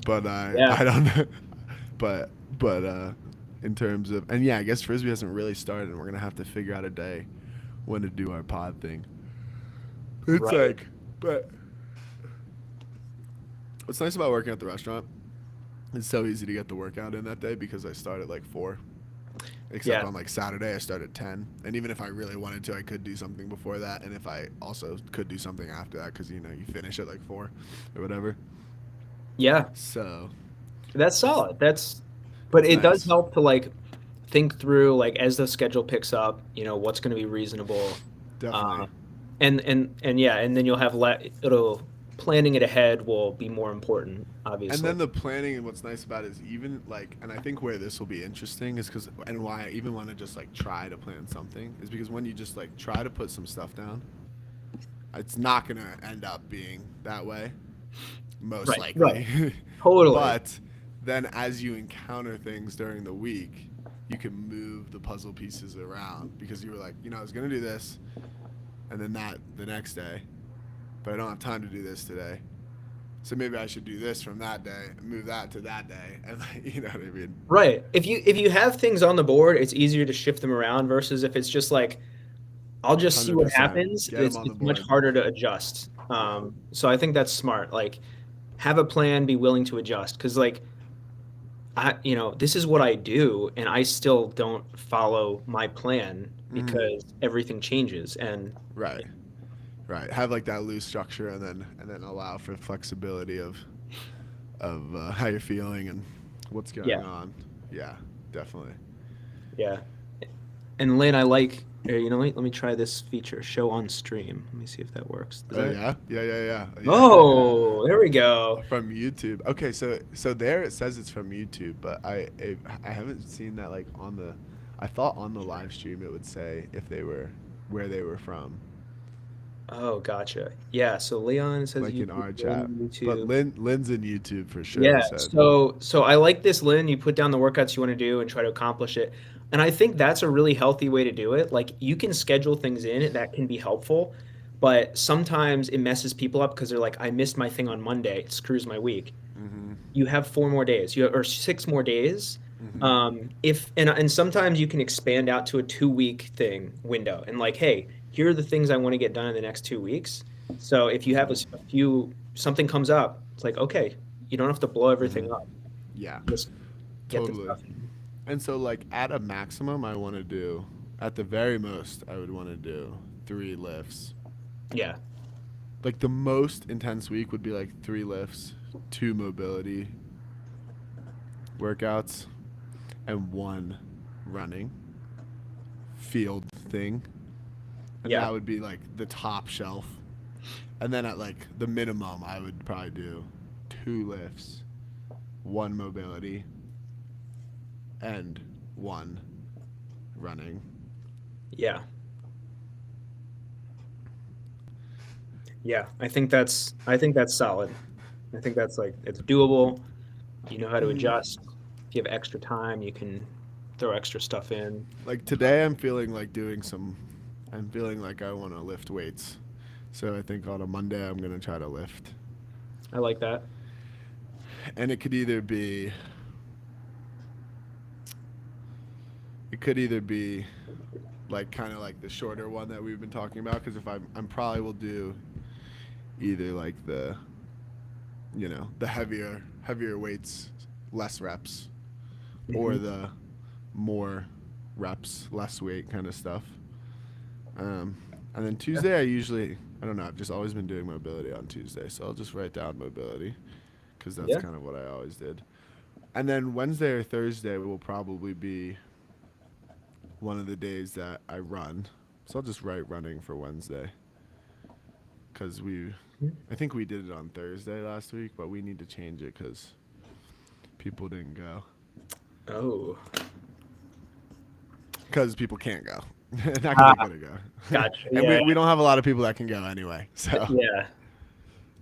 but Yeah. I don't know. But in terms of and yeah, I guess Frisbee hasn't really started and we're gonna have to figure out a day when to do our pod thing. It's Right. like but what's nice about working at the restaurant, it's so easy to get the workout in that day because I start at like 4. Except Yeah. on like Saturday, I start at 10. And even if I really wanted to, I could do something before that. And if I also could do something after that, because you finish at like 4 or whatever. Yeah. So That's it's solid. But it's it does nice, help to like think through like as the schedule picks up, what's going to be reasonable. definitely. Um, and yeah, and then you'll have it'll planning it ahead will be more important, And obviously. then the planning and what's nice about it is even like, and I think where this will be interesting is because and why I even want to just like try to plan something is because when you just like try to put some stuff down, it's not gonna end up being that way, most Right, right. likely. Totally. But then as you encounter things during the week, you can move the puzzle pieces around because you were like, I was gonna do this, and then that the next day, but I don't have time to do this today. So maybe I should do this from that day, and move that to that day, and like, you know what I mean? Right. If you have things on the board, it's easier to shift them around versus if it's just like I'll just see what 100%. happens. Get them It's on the it's much board. harder to adjust. So I think that's smart. Like have a plan, be willing to adjust because like this is what I do, and I still don't follow my plan Hmm. because everything changes. And Right. Right. Have like that loose structure, and then allow for flexibility of how you're feeling and what's going yeah, on. Yeah, definitely. yeah. And Lynn, I like. Let me try this feature, show on stream. Let me see if that works. Does Oh that? yeah, yeah, yeah, yeah, yeah. Oh, there we go. From YouTube. Okay, so there it says it's from YouTube, but I haven't seen that like on the. I thought on the live stream it would say if they were where they were from, Oh, gotcha. Yeah. So Leon says like in YouTube, our chat. Lynn, But YouTube. Lynn's in YouTube for sure. Yeah. Said. So I like this, Lynn. You put down the workouts you want to do and try to accomplish it. And I think that's a really healthy way to do it. Like you can schedule things in that can be helpful, but sometimes it messes people up because they're like, I missed my thing on Monday. It screws my week. Mm-hmm. You have 4 more days. Or 6 more days. Mm-hmm. If and sometimes you can expand out to a 2 week thing window and like, hey, here are the things I want to get done in the next 2 weeks. So if you have Mm-hmm. a few something comes up, it's like, okay, you don't have to blow Mm-hmm. everything up. Yeah, Just get the totally. stuff in. And so like at a maximum, I want to do at the very most I would want to do 3 lifts. Yeah. Like the most intense week would be like 3 lifts, 2 mobility workouts, and 1 running field thing. and Yeah. that would be like the top shelf. And then at like the minimum, I would probably do 2 lifts, 1 mobility, and 1 running. Yeah. Yeah. I think that's solid. I think that's like it's doable. You know how to Hmm. adjust. If you have extra time, you can throw extra stuff in. Like today, I'm feeling like doing some. I'm feeling like I want to lift weights. So I think on a Monday, I'm gonna try to lift, I like that. and it could either be like kind of like the shorter one that we've been talking about. Because if I'm probably will do either like the heavier weights, less reps, or Hmm. the more reps, less weight kind of stuff. Um, and then Yeah. Tuesday, I don't know, I've just always been doing mobility on Tuesday. So I'll just write down mobility because that's Yeah. kind of what I always did. And then Wednesday or Thursday will probably be one of the days that I run. So I'll just write running for Wednesday because I think we did it on Thursday last week, but we need to change it because people didn't go. Oh. Because people can't go. Not because Ah, they couldn't go. gotcha. And Yeah. we don't have a lot of people that can go anyway. So Yeah.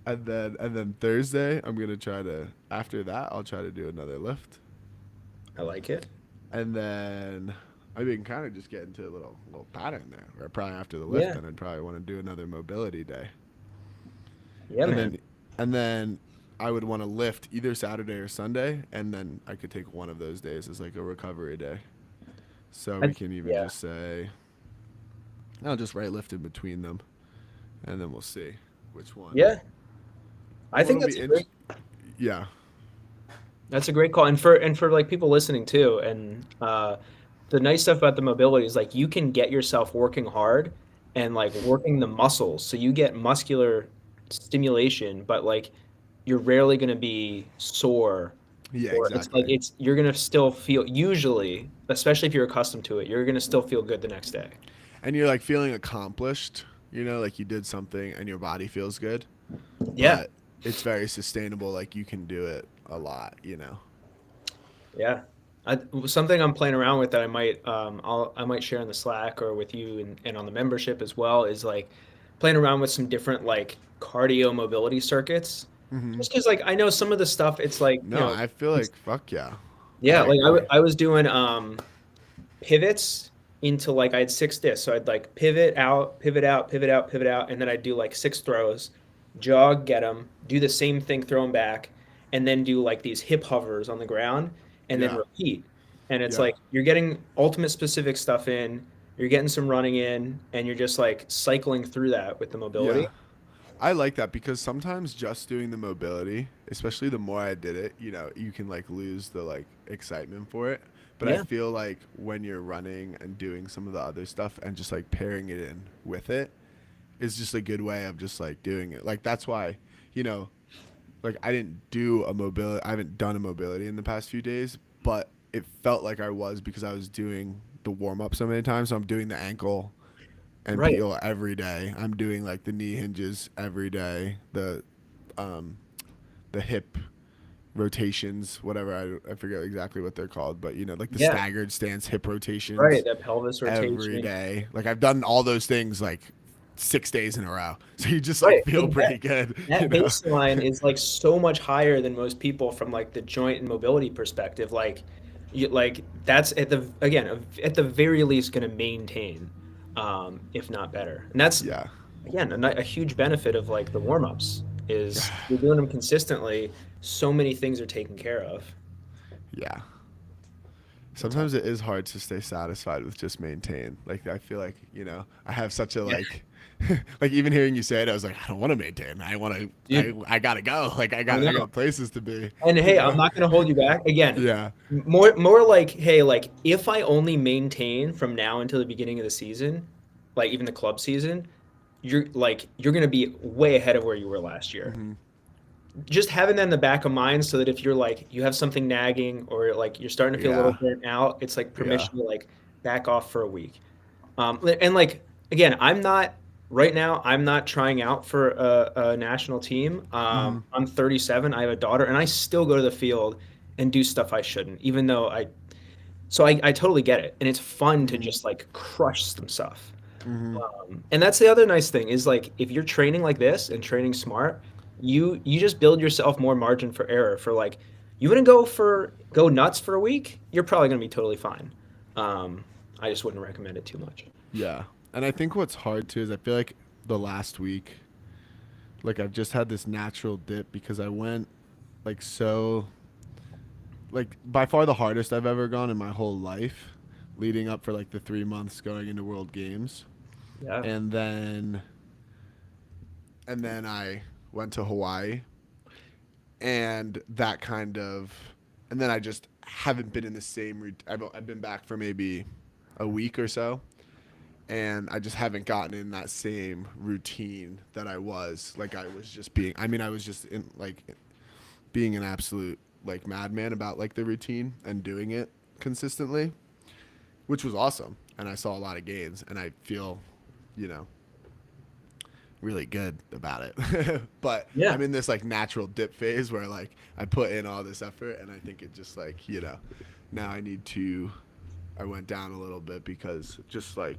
and then Thursday I'm gonna try to after that I'll try to do another lift. I like it. And then I mean kind of just get into a little pattern there. Where probably after the lift Yeah. then I'd probably want to do another mobility day. Yeah, And man. then I would want to lift either Saturday or Sunday, and then I could take one of those days as like a recovery day. So we can even Yeah. just say I'll just write lift in between them, and then we'll see which one. Yeah. I And think what'll that's be a great yeah, That's a great call, and for like people listening too. And the nice stuff about the mobility is like you can get yourself working hard and like working the muscles, so you get muscular stimulation, but like you're rarely going to be sore, yeah, or it's like exactly. it's you're going to still feel usually, especially if you're accustomed to it, you're going to still feel good the next day. And you're like feeling accomplished, like you did something, and your body feels good, Yeah, but it's very sustainable. Like you can do it a lot. yeah. Something I'm playing around with that I might share in the Slack or with you and on the membership as well is like playing around with some different like cardio mobility circuits. Hmm. Just because like I know some of the stuff it's like No, I feel it's like fuck yeah, yeah, I like agree. I was doing pivots into like I had six discs, so I'd like pivot out, pivot out, pivot out, pivot out, and then I'd do like six throws, jog, get them, do the same thing, throw them back, and then do like these hip hovers on the ground, and then Yeah, repeat. And it's yeah, like you're getting ultimate specific stuff in, you're getting some running in, and you're just like cycling through that with the yeah. mobility. I like that because sometimes just doing the mobility, especially the more I did it, you can like lose the like excitement for it. But I Yeah, feel like when you're running and doing some of the other stuff and just like pairing it in with it is just a good way of just like doing it. Like that's why, you know, like I haven't done a mobility in the past few days, but it felt like I was because I was doing the warm up so many times. So I'm doing the ankle and right. peel every day. I'm doing like the knee hinges every day, um the hip rotations, whatever I forget exactly what they're called, but like the Yeah, staggered stance hip right. rotations That pelvis every rotation. day. Like I've done all those things like 6 days in a row. So you just like Right. feel And pretty good, that baseline is like so much higher than most people from like the joint and mobility perspective. Like that's at the very least going to maintain, if not better. And that's Yeah. again a huge benefit of like the warm ups is you're doing them consistently. So many things are taken care of. Yeah. That's awesome. Sometimes it is hard to stay satisfied with just maintain. Like I feel like, I have such a Yeah, like like even hearing you say it, I was like, I don't want to maintain. I want to dude, I gotta go. Like I I know. got places to be, And you hey, I'm know? not going to hold you back. Again, Yeah. more like, hey, like if I only maintain from now until the beginning of the season, like even the club season, you're going to be way ahead of where you were last year. Hmm. Just having that in the back of mind so that if you're like you have something nagging or like you're starting to feel a little Yeah. burnt out, it's like Yeah. permission to like back off for a week. And like again, I'm not right now. I'm not trying out for a national team. Hmm. I'm 37. I have a daughter, and I still go to the field and do stuff I shouldn't, even though I. So I totally get it, and it's fun to Hmm. just like crush some stuff. Hmm. And that's the other nice thing is like if you're training like this and training smart, you just build yourself more margin for error. For like, you wouldn't go nuts for a week, you're probably gonna be totally fine. I just wouldn't recommend it too much. Yeah. And I think what's hard too is I feel like the last week, like I've just had this natural dip because I went like so, like by far the hardest I've ever gone in my whole life, leading up for like the 3 months going into World Games, Yeah, and then I went to Hawaii, and that kind of, and then I just haven't been in the same. I've been back for maybe a week or so, and I just haven't gotten in that same routine that I was. Like I was just being. I mean, I was just in like being an absolute like madman about like the routine and doing it consistently, which was awesome. And I saw a lot of gains, and I feel, you know, really good about it. But yeah, I'm in this like natural dip phase where like I put in all this effort, and I think it just like, now I need to. I went down a little bit because just like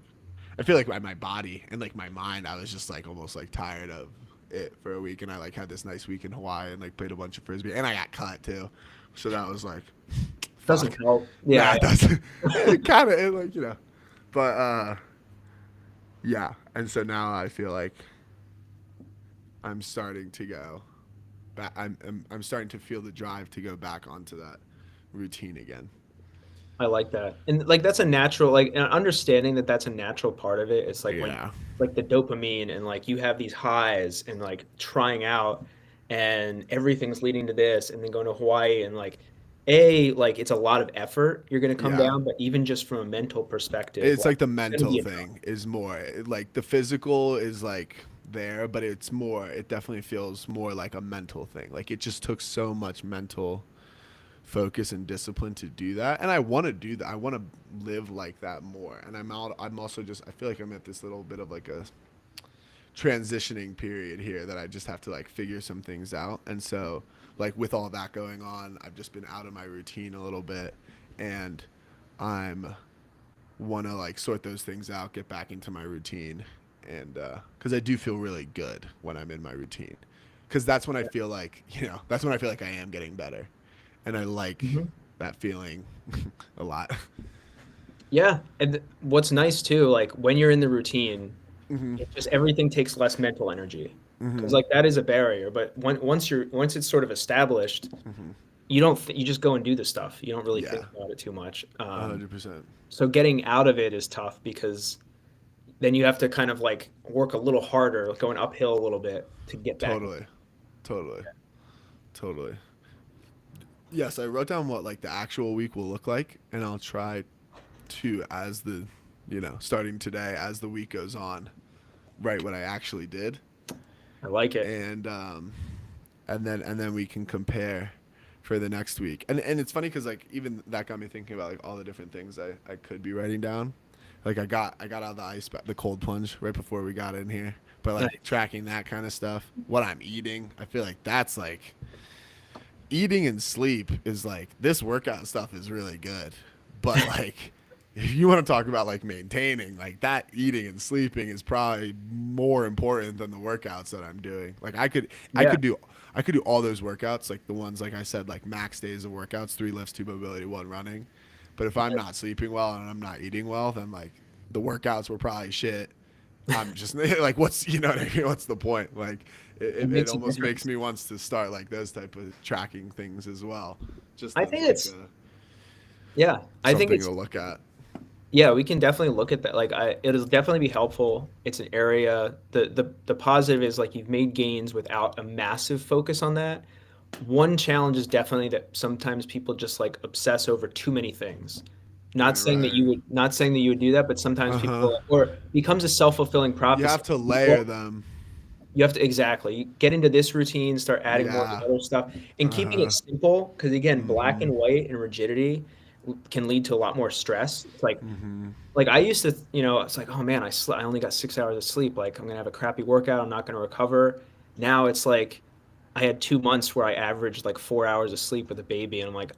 I feel like my body and like my mind, I was just like almost like tired of it for a week, and I like had this nice week in Hawaii and like played a bunch of frisbee, and I got cut too, so that was like, doesn't fuck. help. Nah, Yeah, it doesn't. It kind of like but yeah, and so now I feel like I'm starting to go back. I'm starting to feel the drive to go back onto that routine again. I like that. And like that's a natural like and understanding that that's a natural part of it. It's like when Yeah. like the dopamine and like you have these highs and like trying out and everything's leading to this and then going to Hawaii and like it's a lot of effort you're going to come Yeah. down, but even just from a mental perspective, It's like like the it's going to mental be enough. thing is more like the physical is like there, but it's more. It definitely feels more like a mental thing. Like it just took so much mental focus and discipline to do that, and I want to do that. I want to live like that more. And I'm out. I'm also just. I feel like I'm at this little bit of like a transitioning period here that I just have to like figure some things out. And so like with all that going on, I've just been out of my routine a little bit, and I'm want to like sort those things out, get back into my routine, and because I do feel really good when I'm in my routine, because that's when I feel like that's when I feel like I am getting better, and I like Mhm. that feeling a lot. Yeah, and what's nice too, like when you're in the routine, Hmm. it just everything takes less mental energy because Hmm. like that is a barrier. But once it's sort of established, Hmm. you don't you just go and do the stuff. You don't really think Yeah, about it too much. 100%. So getting out of it is tough because then you have to kind of like work a little harder, like going uphill a little bit to get back. Totally, totally, totally. Yes, I wrote down what like the actual week will look like, and I'll try to as the starting today as the week goes on, write what I actually did, I like it. and and then we can compare for the next week. And it's funny because like even that got me thinking about like all the different things I could be writing down. Like I got out of the cold plunge right before we got in here, but like Nice. tracking that kind of stuff, what I'm eating, I feel like that's like eating and sleep is like this workout stuff is really good, but like if you want to talk about like maintaining, like that eating and sleeping is probably more important than the workouts that I'm doing. Like I Yeah. could do I could do all those workouts, like the ones like I said, like max days of workouts, 3 lifts, 2 mobility, 1 running. But if I'm not sleeping well and I'm not eating well, then like the workouts were probably shit. I'm just like, what's what I mean? What's the point? Like, It it makes a almost makes difference. me wants to start like those type of tracking things as well, just I as think like it's yeah, I think something it's to look at. yeah, we can definitely look at that. Like it'll definitely be helpful. It's an area. The positive is like you've made gains without a massive focus on that. One challenge is definitely that sometimes people just like obsess over too many things. Right. Not saying that you would do that, but sometimes Uh huh. people or becomes a self-fulfilling You prophecy. have to layer them. You have to exactly you get into this routine, start adding more of Yeah. the other stuff, and Uh keeping it huh. simple. Because again, black Mm-hmm. and white and rigidity. can lead to a lot more stress. It's Mm-hmm. like I used to, it's like, oh man, I only got 6 hours of sleep. Like I'm gonna have a crappy workout. I'm not gonna recover. Now it's like I had 2 months where I averaged like 4 hours of sleep with a baby, and I'm like,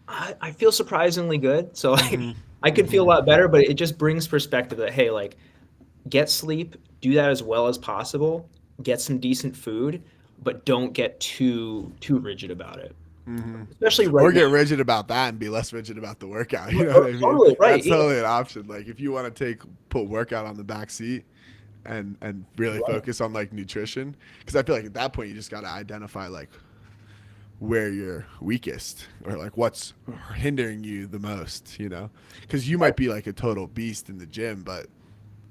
I feel surprisingly good. So like Mm-hmm. I could feel a Mm-hmm. lot better, but it just brings perspective that hey, like get sleep, do that as well as possible, get some decent food, but don't get too rigid about it. Mm-hmm. Especially right Or now. get rigid about that and be less rigid about the workout. You know what Oh, I mean? totally right. That's Yeah. totally an option. Like if you want to put workout on the back seat and really Right. focus on like nutrition, because I feel like at that point you just got to identify like where you're weakest or like what's hindering you the most. Because you might be like a total beast in the gym, but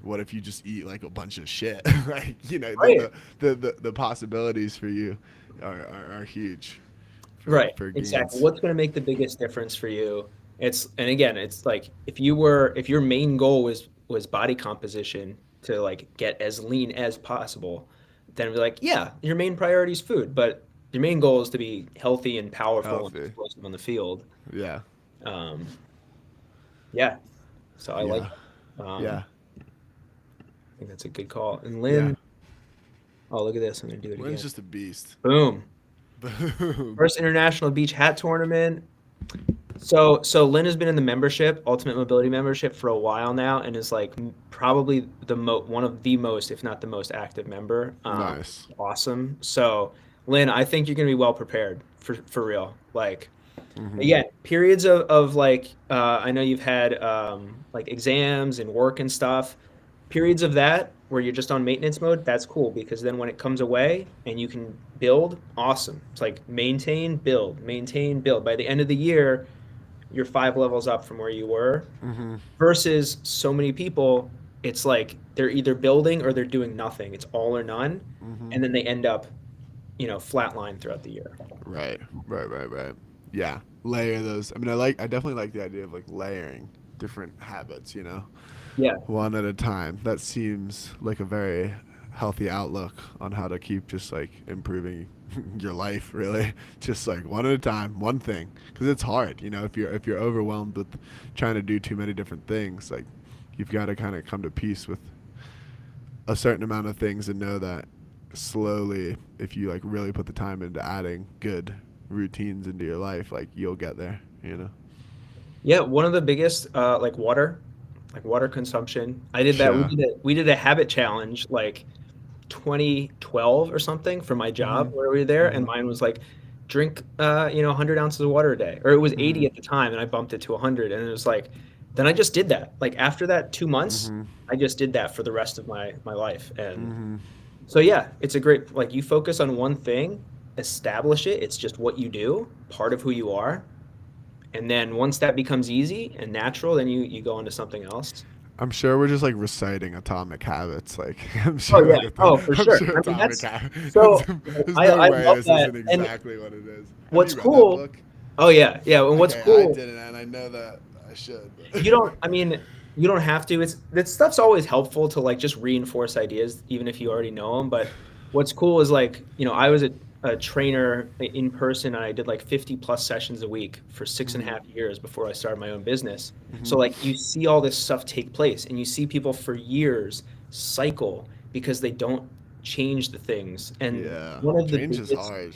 what if you just eat like a bunch of shit? Like Right. the possibilities for you are huge Right. for Exactly. gains. What's going to make the biggest difference for you? And again, it's like if your main goal was body composition to like get as lean as possible, then we're like, yeah, your main priority is food, but your main goal is to be healthy and powerful and Healthy. explosive on the field. Yeah. Um, yeah. So I like Yeah. it. Yeah. I think that's a good call. And Yeah. Lynn, oh, look at this. I'm going to do it Lynn's again. just a beast. Boom. Boom. First international beach hat tournament. So Lynn has been in the membership, Ultimate Mobility membership, for a while now, and is like probably one of the most, if not the most active member. Nice. Awesome. So Lynn, I think you're gonna be well prepared for real. Like Mm-hmm. again, periods of like I know you've had like exams and work and stuff. Periods of that where you're just on maintenance mode, that's cool because then when it comes away and you can build, awesome. It's like maintain, build, maintain, build. By the end of the year, you're 5 levels up from where you were. Mm-hmm. Versus so many people, it's like they're either building or they're doing nothing. It's all or none, Mm-hmm. and then they end up, flatline throughout the year. Right. Right. Right. Right. Yeah. Layer those. I mean, I definitely like the idea of like layering different habits. Yeah, One at a time. That seems like a very healthy outlook on how to keep just like improving your life. Really, just like one at a time, one thing. Because it's hard. If you're overwhelmed with trying to do too many different things, like you've got to kind of come to peace with a certain amount of things and know that slowly, if you like really put the time into adding good routines into your life, like you'll get there. yeah. One of the biggest, like water consumption. I did that. We Sure. did a habit challenge like 2012 or something for my job Mhm. where we were there, and Mhm. mine was like drink 100 ounces of water a day, or it was 80 Mhm. at the time, and I bumped it to 100, and it was like then I just did that. Like after that 2 months, Mhm. I just did that for the rest of my life, and Mhm. so yeah, it's a great like you focus on one thing, establish it. It's just what you do, part of who you are, and then once that becomes easy and natural, then you go into something else. I'm sure we're just like reciting atomic habits. Like I'm Oh sure yeah, like oh for I'm sure. sure I mean atomic that's habits. so There's I no I way love this that, isn't and exactly what it is. Have what's you read that cool. book? Oh yeah, and what's Okay, I cool, didn't, and I know that I should. you don't. I mean, you don't have to. It's that stuff's always helpful to like just reinforce ideas, even if you already know them. But what's cool is like I was a trainer in person, and I did like 50 plus sessions a week for six and a Mhm. half years before I started my own business. So Mhm. like you see all this stuff take place, and you see people for years cycle because they don't change the things. And Yeah, one of the change is biggest hard.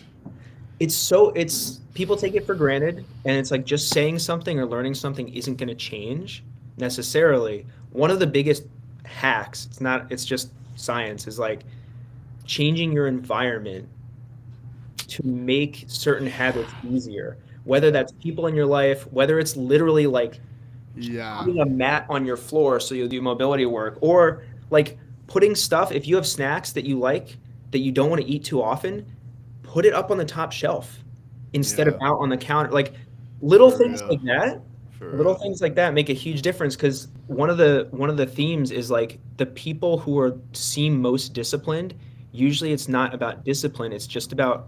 it's people take it for granted, and it's like just saying something or learning something isn't going to change necessarily. One of the biggest hacks, it's just science, is like changing your environment to make certain habits easier, whether that's people in your life, whether it's literally like Yeah. putting a mat on your floor so you'll do mobility work, or like putting stuff, if you have snacks that you like that you don't want to eat too often, put it up on the top shelf instead of Yeah. out on the counter. Like For real. For little real. things like that make a huge difference because one of the themes is like the people who seem most disciplined, usually it's not about discipline, it's just about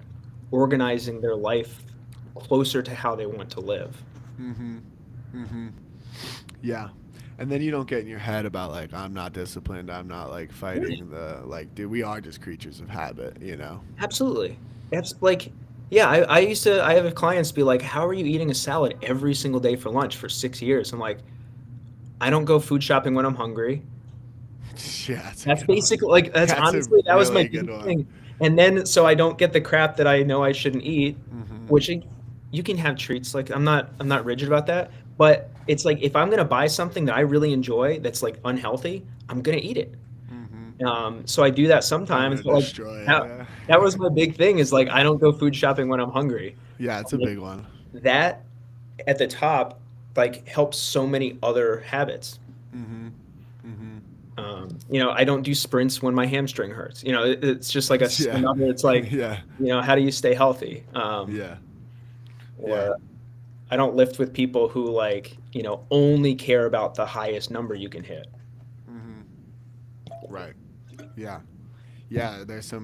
organizing their life closer to how they want to live. Mhm. Mhm. Yeah. And then you don't get in your head about like I'm not disciplined. I'm not like Right. fighting the like dude, we are just creatures of habit. Absolutely. It's like Yeah, I have clients be like, how are you eating a salad every single day for lunch for 6 years? I'm like, I don't go food shopping when I'm hungry. Yeah, that's a That's good one. basically like that's That's a honestly that was my really good biggest one. thing. And then so I don't get the crap that I know I shouldn't eat, Hmm. which you can have treats. Like I'm not rigid about that, but it's like if I'm gonna buy something that I really enjoy that's like unhealthy, I'm gonna eat it. Hmm. So I do that I'm sometimes, gonna but like destroy it. that that Yeah. was my big thing is like I don't go food shopping when I'm hungry. Yeah, it's a Like, big one. that at the top like helps so many other habits. Hmm. Hmm. I don't do sprints when my hamstring hurts. It's just like Yeah. another. It's like, Yeah. how do you stay healthy? Yeah. Yeah. Or I don't lift with people who like, only care about the highest number you can hit. Hmm. Right. Yeah. Yeah. There's so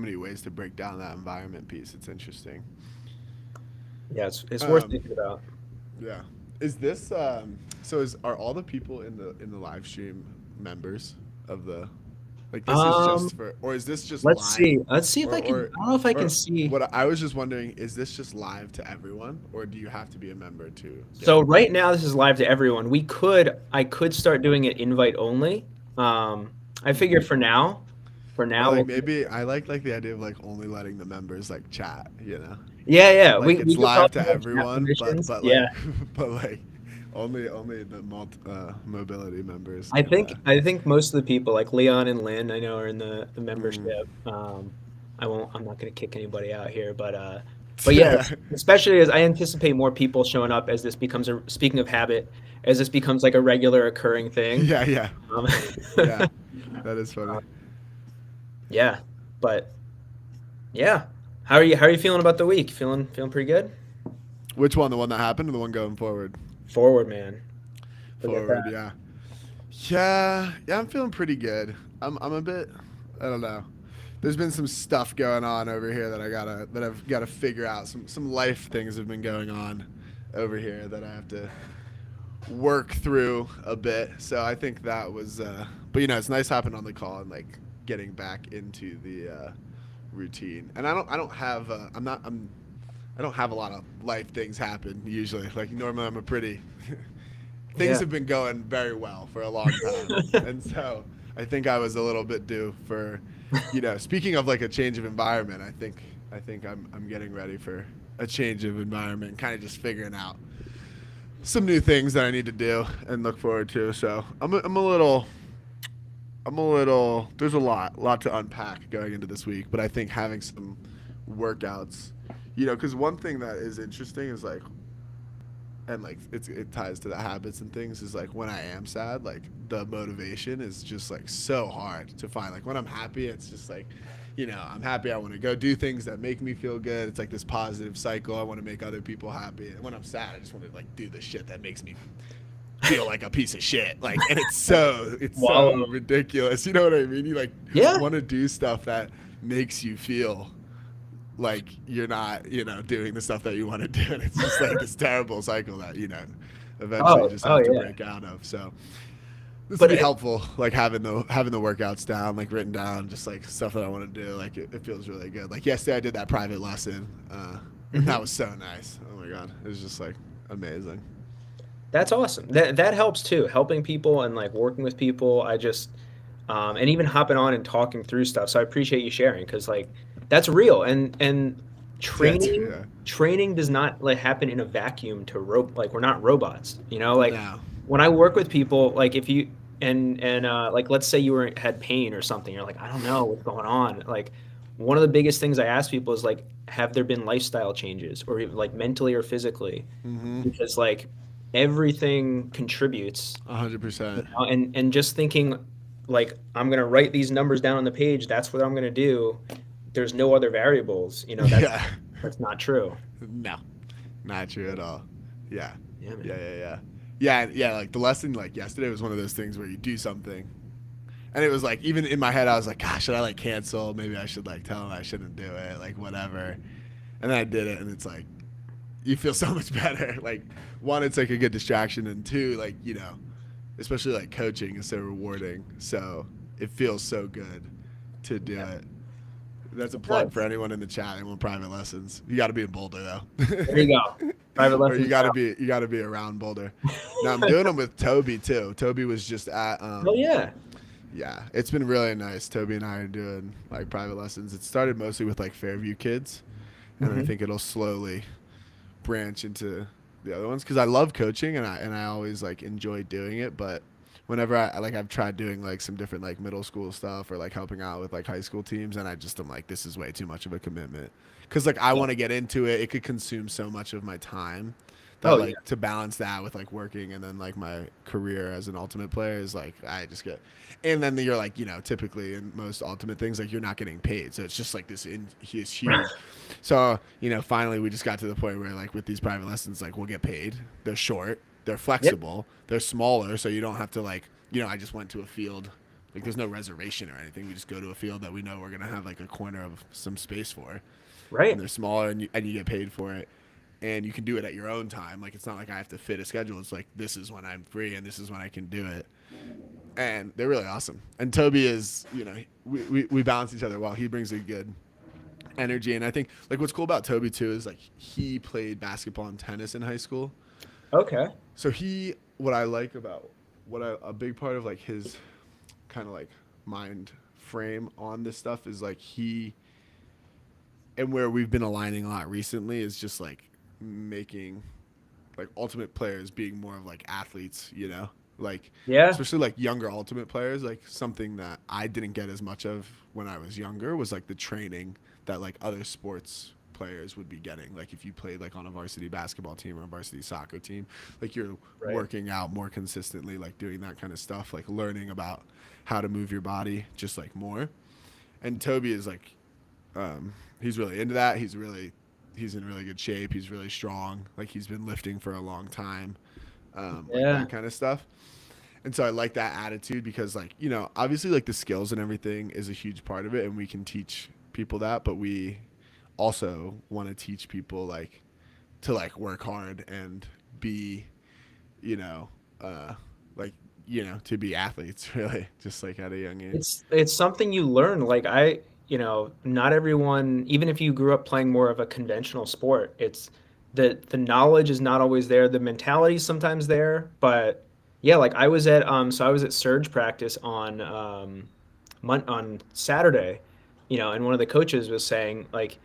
many ways to break down that environment piece. It's interesting. Yeah, it's worth Um, thinking about. yeah. Is this so is are all the people in the live stream members of the like this is Um, just for or is this just let's live see. Let's see if or I can. or I don't know if I can or see. what I was just wondering is this just live to everyone or do you have to be a member to get So in? right now this is live to everyone. I could start doing it invite only. I figured Hmm. for now Or like we'll. maybe I like the idea of like only letting the members like chat, you know? Yeah, yeah. We Like we it's could live probably to have chat everyone, but permissions. but Yeah. like but like only the mobility members I can think I think most of the people like Leon and Lynn I know are in the mm. membership. I'm not going to kick anybody out here, but yeah, Yeah. especially as I anticipate more people showing up as this becomes a speaking of habit, as this becomes like a regular occurring thing. Yeah, yeah. Um, Yeah. That is funny. yeah, but yeah, how are you feeling about the week? Feeling pretty good? Which one? The one that happened or the one going forward? Forward, man. Forget Forward, that. yeah. Yeah, yeah, I'm feeling pretty good. I'm a bit I don't know. There's been some stuff going on over here that I've gotta figure out. Some life things have been going on over here that I have to work through a bit. So I think that was but it's nice hopping on the call and like getting back into the routine. And I don't have I don't have a lot of life things happen usually. Like normally I'm a pretty things Yeah. have been going very well for a long time. And so I think I was a little bit due for speaking of like a change of environment, I think I'm getting ready for a change of environment, kind of just figuring out some new things that I need to do and look forward to. So I'm a little there's a lot to unpack going into this week, but I think having some workouts, because one thing that is interesting is like and like it ties to the habits and things is like when I am sad, like the motivation is just like so hard to find. Like when I'm happy, it's just like, I'm happy. I want to go do things that make me feel good. It's like this positive cycle. I want to make other people happy. And when I'm sad, I just want to like do the shit that makes me feel like a piece of shit. Like, and it's so Wallow. ridiculous. You know what I mean? You like Yeah. want to do stuff that makes you feel like you're not, doing the stuff that you want to do. And it's just like this terrible cycle that, eventually Oh, just oh have to yeah. break out of. So this would But be helpful, like having the workouts down, like written down, just like stuff that I want to do. Like it feels really good. Like yesterday I did that private lesson. And that Mhm. was so nice. Oh my God. It was just like amazing. That's awesome. That helps too. Helping people and like working with people. And even hopping on and talking through stuff. So I appreciate you sharing because like that's real. And Yeah, training yeah. training does not like happen in a vacuum to like we're not robots. Like No. when I work with people, like if you and like let's say had pain or something, you're like I don't know what's going on. Like one of the biggest things I ask people is like have there been lifestyle changes or even like mentally or physically Mm-hmm. because like everything contributes, 100%. and just thinking like I'm gonna write these numbers down on the page, that's what I'm gonna do, there's no other variables, Yeah. that's not true. No. Not true at all. Yeah. Yeah, Yeah, man. yeah, yeah. Yeah, yeah, like the lesson like yesterday was one of those things where you do something and it was like even in my head I was like, gosh, should I like cancel? Maybe I should like tell him I shouldn't do it, like whatever. And then I did it and it's like you feel so much better. Like one, it's like a good distraction and two, like, especially like coaching is so rewarding. So it feels so good to do Yeah. it. That's a plug for Nice. anyone in the chat. They want private lessons. You got to be in Boulder There you go. though, Private or lessons. you got to be around Boulder. Now I'm doing them with Toby too. Toby was just at Oh yeah. yeah, it's been really nice. Toby and I are doing like private lessons. It started mostly with like Fairview kids, and I Hmm. think it'll slowly branch into the other ones because I love coaching and I always like enjoy doing it. But whenever I've tried doing like some different like middle school stuff or like helping out with like high school teams, and I just am like, this is way too much of a commitment because like I Yeah. want to get into it. It could consume so much of my time that Oh yeah. like to balance that with like working and then like my career as an ultimate player is like I just get, and then you're like, typically in most ultimate things like you're not getting paid, so it's just like this is huge. So finally we just got to the point where like with these private lessons like we'll get paid. They're short, they're Yep. flexible, they're smaller, so you don't have to like I just went to a field. Like there's no reservation or anything. We just go to a field that we know we're gonna have like a corner of some space for, and Right. they're smaller, and you get paid for it, and you can do it at your own time. Like it's not like I have to fit a schedule. It's like this is when I'm free and this is when I can do it. And they're really awesome. And Toby is, we balance each other well. He brings a good energy, and I think like what's cool about Toby too is like he played basketball and tennis in high school. Okay. So what I like about a big part of like his kind of like mind frame on this stuff is like and where we've been aligning a lot recently is just like making like ultimate players being more of like athletes, like Yeah. especially like younger ultimate players. Like something that I didn't get as much of when I was younger was like the training that like other sports players would be getting. Like if you played like on a varsity basketball team or a varsity soccer team, like you're Right. working out more consistently, like doing that kind of stuff, like learning about how to move your body just like more. And Toby is like he's really into that. He's in really good shape. He's really strong. Like he's been lifting for a long time, like Yeah. that kind of stuff. And so I like that attitude because like obviously like the skills and everything is a huge part of it, and we can teach people that, but we also want to teach people like to like work hard and be, you know, like to be athletes really, just like at a young age. It's something you learn. Like not everyone, even if you grew up playing more of a conventional sport, it's the knowledge is not always there. The mentality is sometimes there, but yeah, like I was at surge practice on Saturday, and one of the coaches was saying like,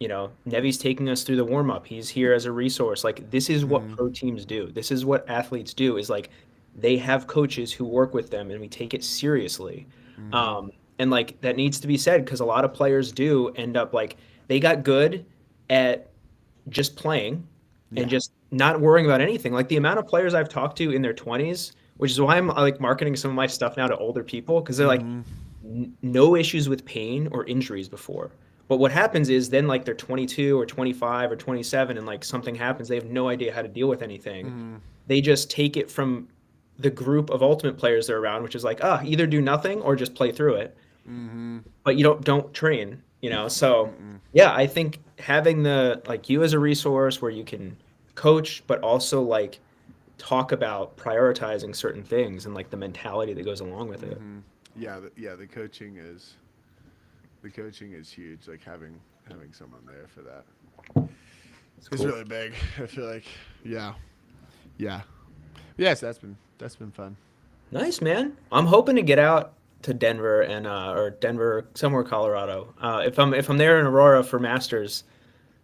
Nevi's taking us through the warm up. He's here as a resource. Like this is what Mm-hmm. pro teams do. This is what athletes do. Is like they have coaches who work with them, and we take it seriously. Mm-hmm. And like that needs to be said because a lot of players do end up like they got good at just playing and Yeah. just not worrying about anything. Like the amount of players I've talked to in their 20s, which is why I'm like marketing some of my stuff now to older people because they're like Mm-hmm. no issues with pain or injuries before. But what happens is then like they're 22 or 25 or 27 and like something happens, they have no idea how to deal with anything. Mm-hmm. They just take it from the group of ultimate players they're around, which is like, either do nothing or just play through it. Mm-hmm. But you don't train. So Mm-mm. yeah, I think having the like you as a resource where you can coach, but also like talk about prioritizing certain things and like the mentality that goes along with it. Mm-hmm. Yeah, the coaching is huge. Like having someone there for that It's is cool. really big. I feel like, yeah, yeah, yes. That's been fun. Nice, man. I'm hoping to get out to Denver and or Denver somewhere Colorado. If I'm there in Aurora for Masters,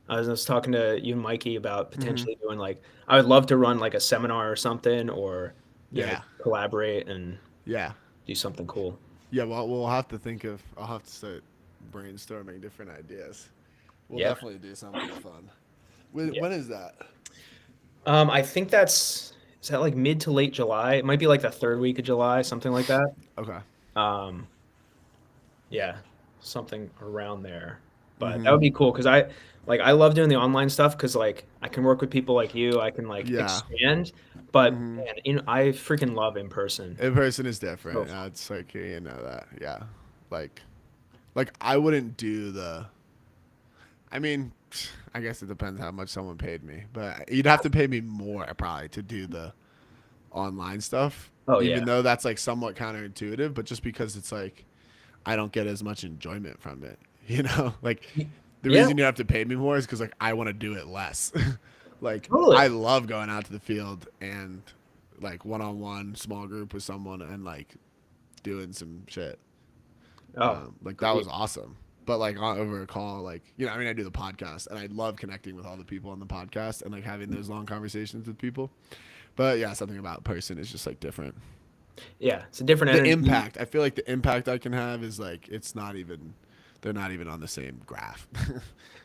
I was talking to you and Mikey about Mm-hmm. potentially doing like I would love to run like a seminar or something or Yeah, collaborate and yeah, do something cool. yeah. Well, we'll have to think of. I'll have to start brainstorming different ideas. We'll Yeah. definitely do something fun. Yeah. When is that? I think is that like mid to late July? It might be like the third week of July, something like that. Okay. Um, yeah, something around there. But that Mm-hmm. would be cool because I love doing the online stuff because like I can work with people like you. I can like Yeah. expand. But Mm-hmm. man, I freaking love in person. In person is So different. fun. It's like that. Yeah. Like I wouldn't do the. I mean, I guess it depends how much someone paid me, but you'd have to pay me more probably to do the online stuff. Oh yeah. Even though that's like somewhat counterintuitive, but just because it's like I don't get as much enjoyment from it You know, like the Yeah, reason you have to pay me more is because like I want to do it less. Like totally. I love going out to the field and like one-on-one small group with someone and like doing some shit. Oh, Like that great. was awesome. But like over a call, like I mean, I do the podcast and I love connecting with all the people on the podcast and like having those long conversations with people. But yeah, something about person is just like different. Yeah, it's a different The energy. impact, I feel like the impact I can have is like it's not even, they're not even on the same graph.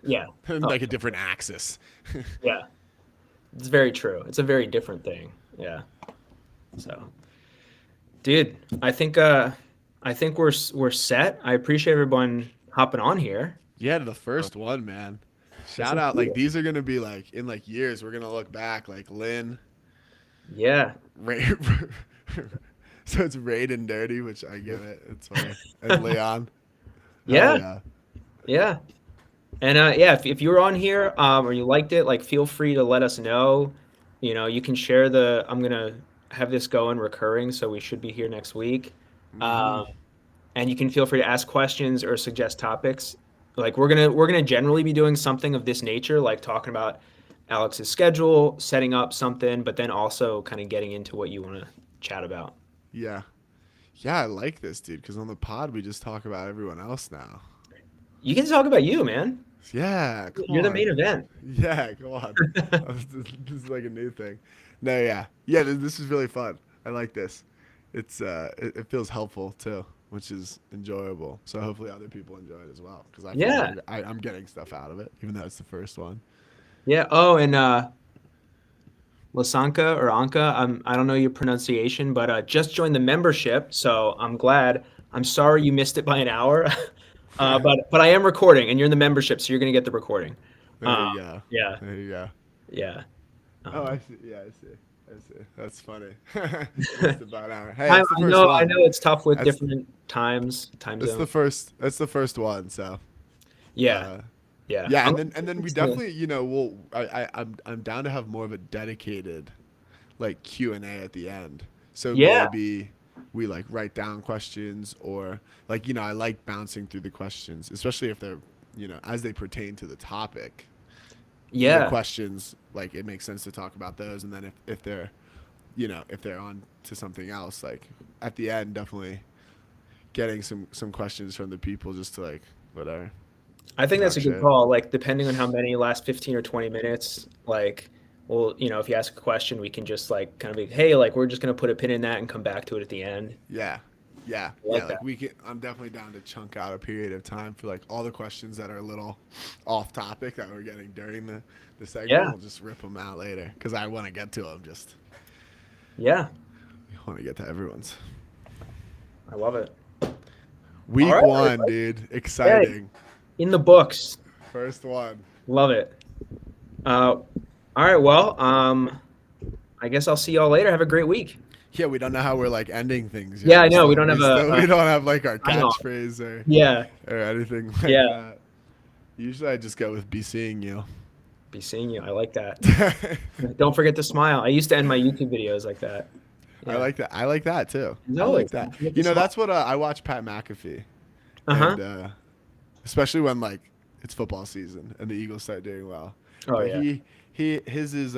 Yeah. They're Oh, like a different axis. yeah. It's very true. It's a very different thing. Yeah. So, dude, I think we're set. I appreciate everyone hopping on here. Yeah, to the first one, man. This Shout is out, like cool. these are gonna be like in like years. We're gonna look back like Lynn, Yeah. Ray, so it's Raid and Dirty, which I get it. It's funny. And Leon. Hell Yeah. yeah. Yeah. And yeah, if you were on here or you liked it, like feel free to let us know. You can share I'm gonna have this going recurring, so we should be here next week. Mm-hmm. Um, and you can feel free to ask questions or suggest topics. Like we're gonna generally be doing something of this nature, like talking about Alex's schedule, setting up something, but then also kind of getting into what you want to chat about. Yeah. Yeah, I like this, dude, because on the pod we just talk about everyone else now. You can talk about you, man. Yeah, come You're the main on. event. Yeah, come on. This is like a new thing. No, yeah. Yeah, this is really fun. I like this. It feels helpful too, which is enjoyable. So hopefully other people enjoy it as well because I feel like Yeah. I'm getting stuff out of it, even though it's the first one. Yeah. Oh, and Lasanka or Anka, I don't know your pronunciation, but just joined the membership, so I'm glad. I'm sorry you missed it by an hour, but I am recording, and you're in the membership, so you're gonna get the recording. There Uh, you go. yeah, There you go. yeah. Oh, I Um, see. Yeah, I see. I see. That's funny. Just about an hour. Hey, I, it's the I first know, I one. know it's tough with That's different time it's the zones. first. That's the first one. So, Yeah, uh, yeah. yeah, I'm and then we definitely, we'll. I'm down to have more of a dedicated, like Q&A at the end. So yeah, maybe we like write down questions or like I like bouncing through the questions, especially if they're as they pertain to the topic. The yeah. questions like it makes sense to talk about those, and then if they're if they're on to something else, like at the end, definitely getting some questions from the people just to like whatever I think that's talk a good shit. call. Like, depending on how many last 15 or 20 minutes, like, well, if you ask a question, we can just like kind of be, hey, like, we're just gonna put a pin in that and come back to it at the end. Yeah. Yeah. I Yeah. like Like that. we can, I'm definitely down to chunk out a period of time for like all the questions that are a little off topic that we're getting during the segment. Yeah, We'll just rip them out later because I want to get to them. Just yeah, want to get to everyone's. I love it. All Week right, one, everybody. dude. Hey, Exciting. in the books. First one. Love it. All right, well, I guess I'll see y'all later. Have a great week. Yeah, we don't know how we're like ending things Yeah, yet. I We know we still, don't have we still, we a don't have like our sign off. catchphrase Yeah, or anything like yeah. that. Usually I just go with be seeing you. Be seeing you. I like that. Don't forget to smile. I used to end my YouTube videos like that. I Yeah. like that. I like that too. As I like always, that. don't forget to smile. That's what I watch Pat McAfee, Uh-huh. and especially when like it's football season and the Eagles start doing well. Oh But yeah. his is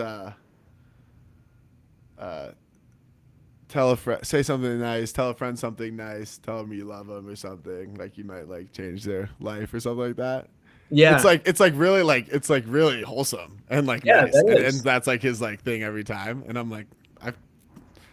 tell a friend, say something nice, tell a friend something nice, tell them you love them or something like you might like change their life or something like that. Yeah. It's like really wholesome and like Yeah, nice, that and is. that's like his like thing every time, and I'm like I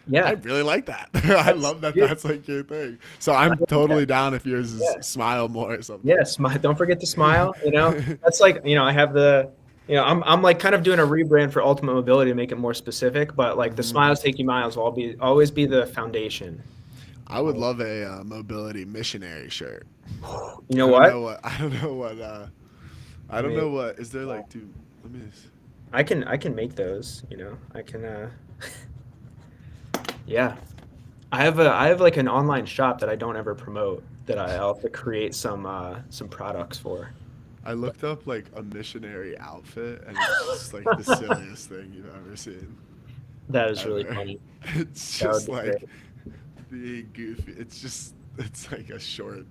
Yeah. really like that. I That's love that good. that's like your thing. So I I'm like that. totally down if yours is Yeah. smile more or something. Yeah. Smile. Don't forget to smile. That's like, I have I'm like kind of doing a rebrand for Ultimate Mobility to make it more specific, but like the Hmm. smiles take you miles will always be the foundation. I would love a mobility missionary shirt. You know what? I don't know what. I don't know what. Is there like, dude? Let me. I can make those, I can yeah. I have like an online shop that I don't ever promote that I'll have to create some products for. I looked up like a missionary outfit, and it's just like the silliest thing you've ever seen. That is really Ever. funny. It's That would just be like great. the goofy. It's like a short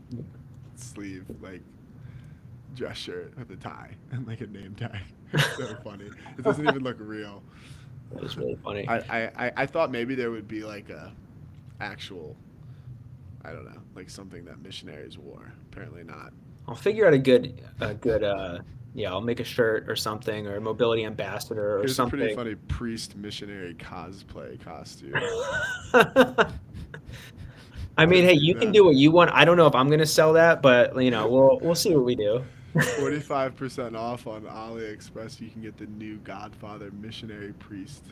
sleeve, like dress shirt with a tie and like a name tag. It's so funny. It doesn't even look real. That is really funny. I thought maybe there would be like a actual, I don't know, like something that missionaries wore. Apparently not. I'll figure out a good yeah, I'll make a shirt or something, or a mobility ambassador or Here's a pretty something. funny priest missionary cosplay costume. I mean, hey, See you can that? do what you want. I don't know if I'm gonna sell that, but we'll see what we do. 45% off on AliExpress. You can get the new Godfather missionary priest.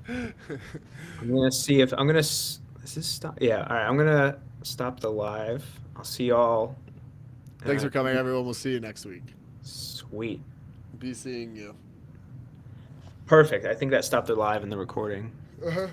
I'm gonna see if I'm gonna. Is this stop? Yeah. All right. I'm gonna stop the live. I'll see y'all. Thanks for coming, everyone. We'll see you next week. Sweet. Be seeing you. Perfect. I think that stopped the live and the recording. Uh-huh.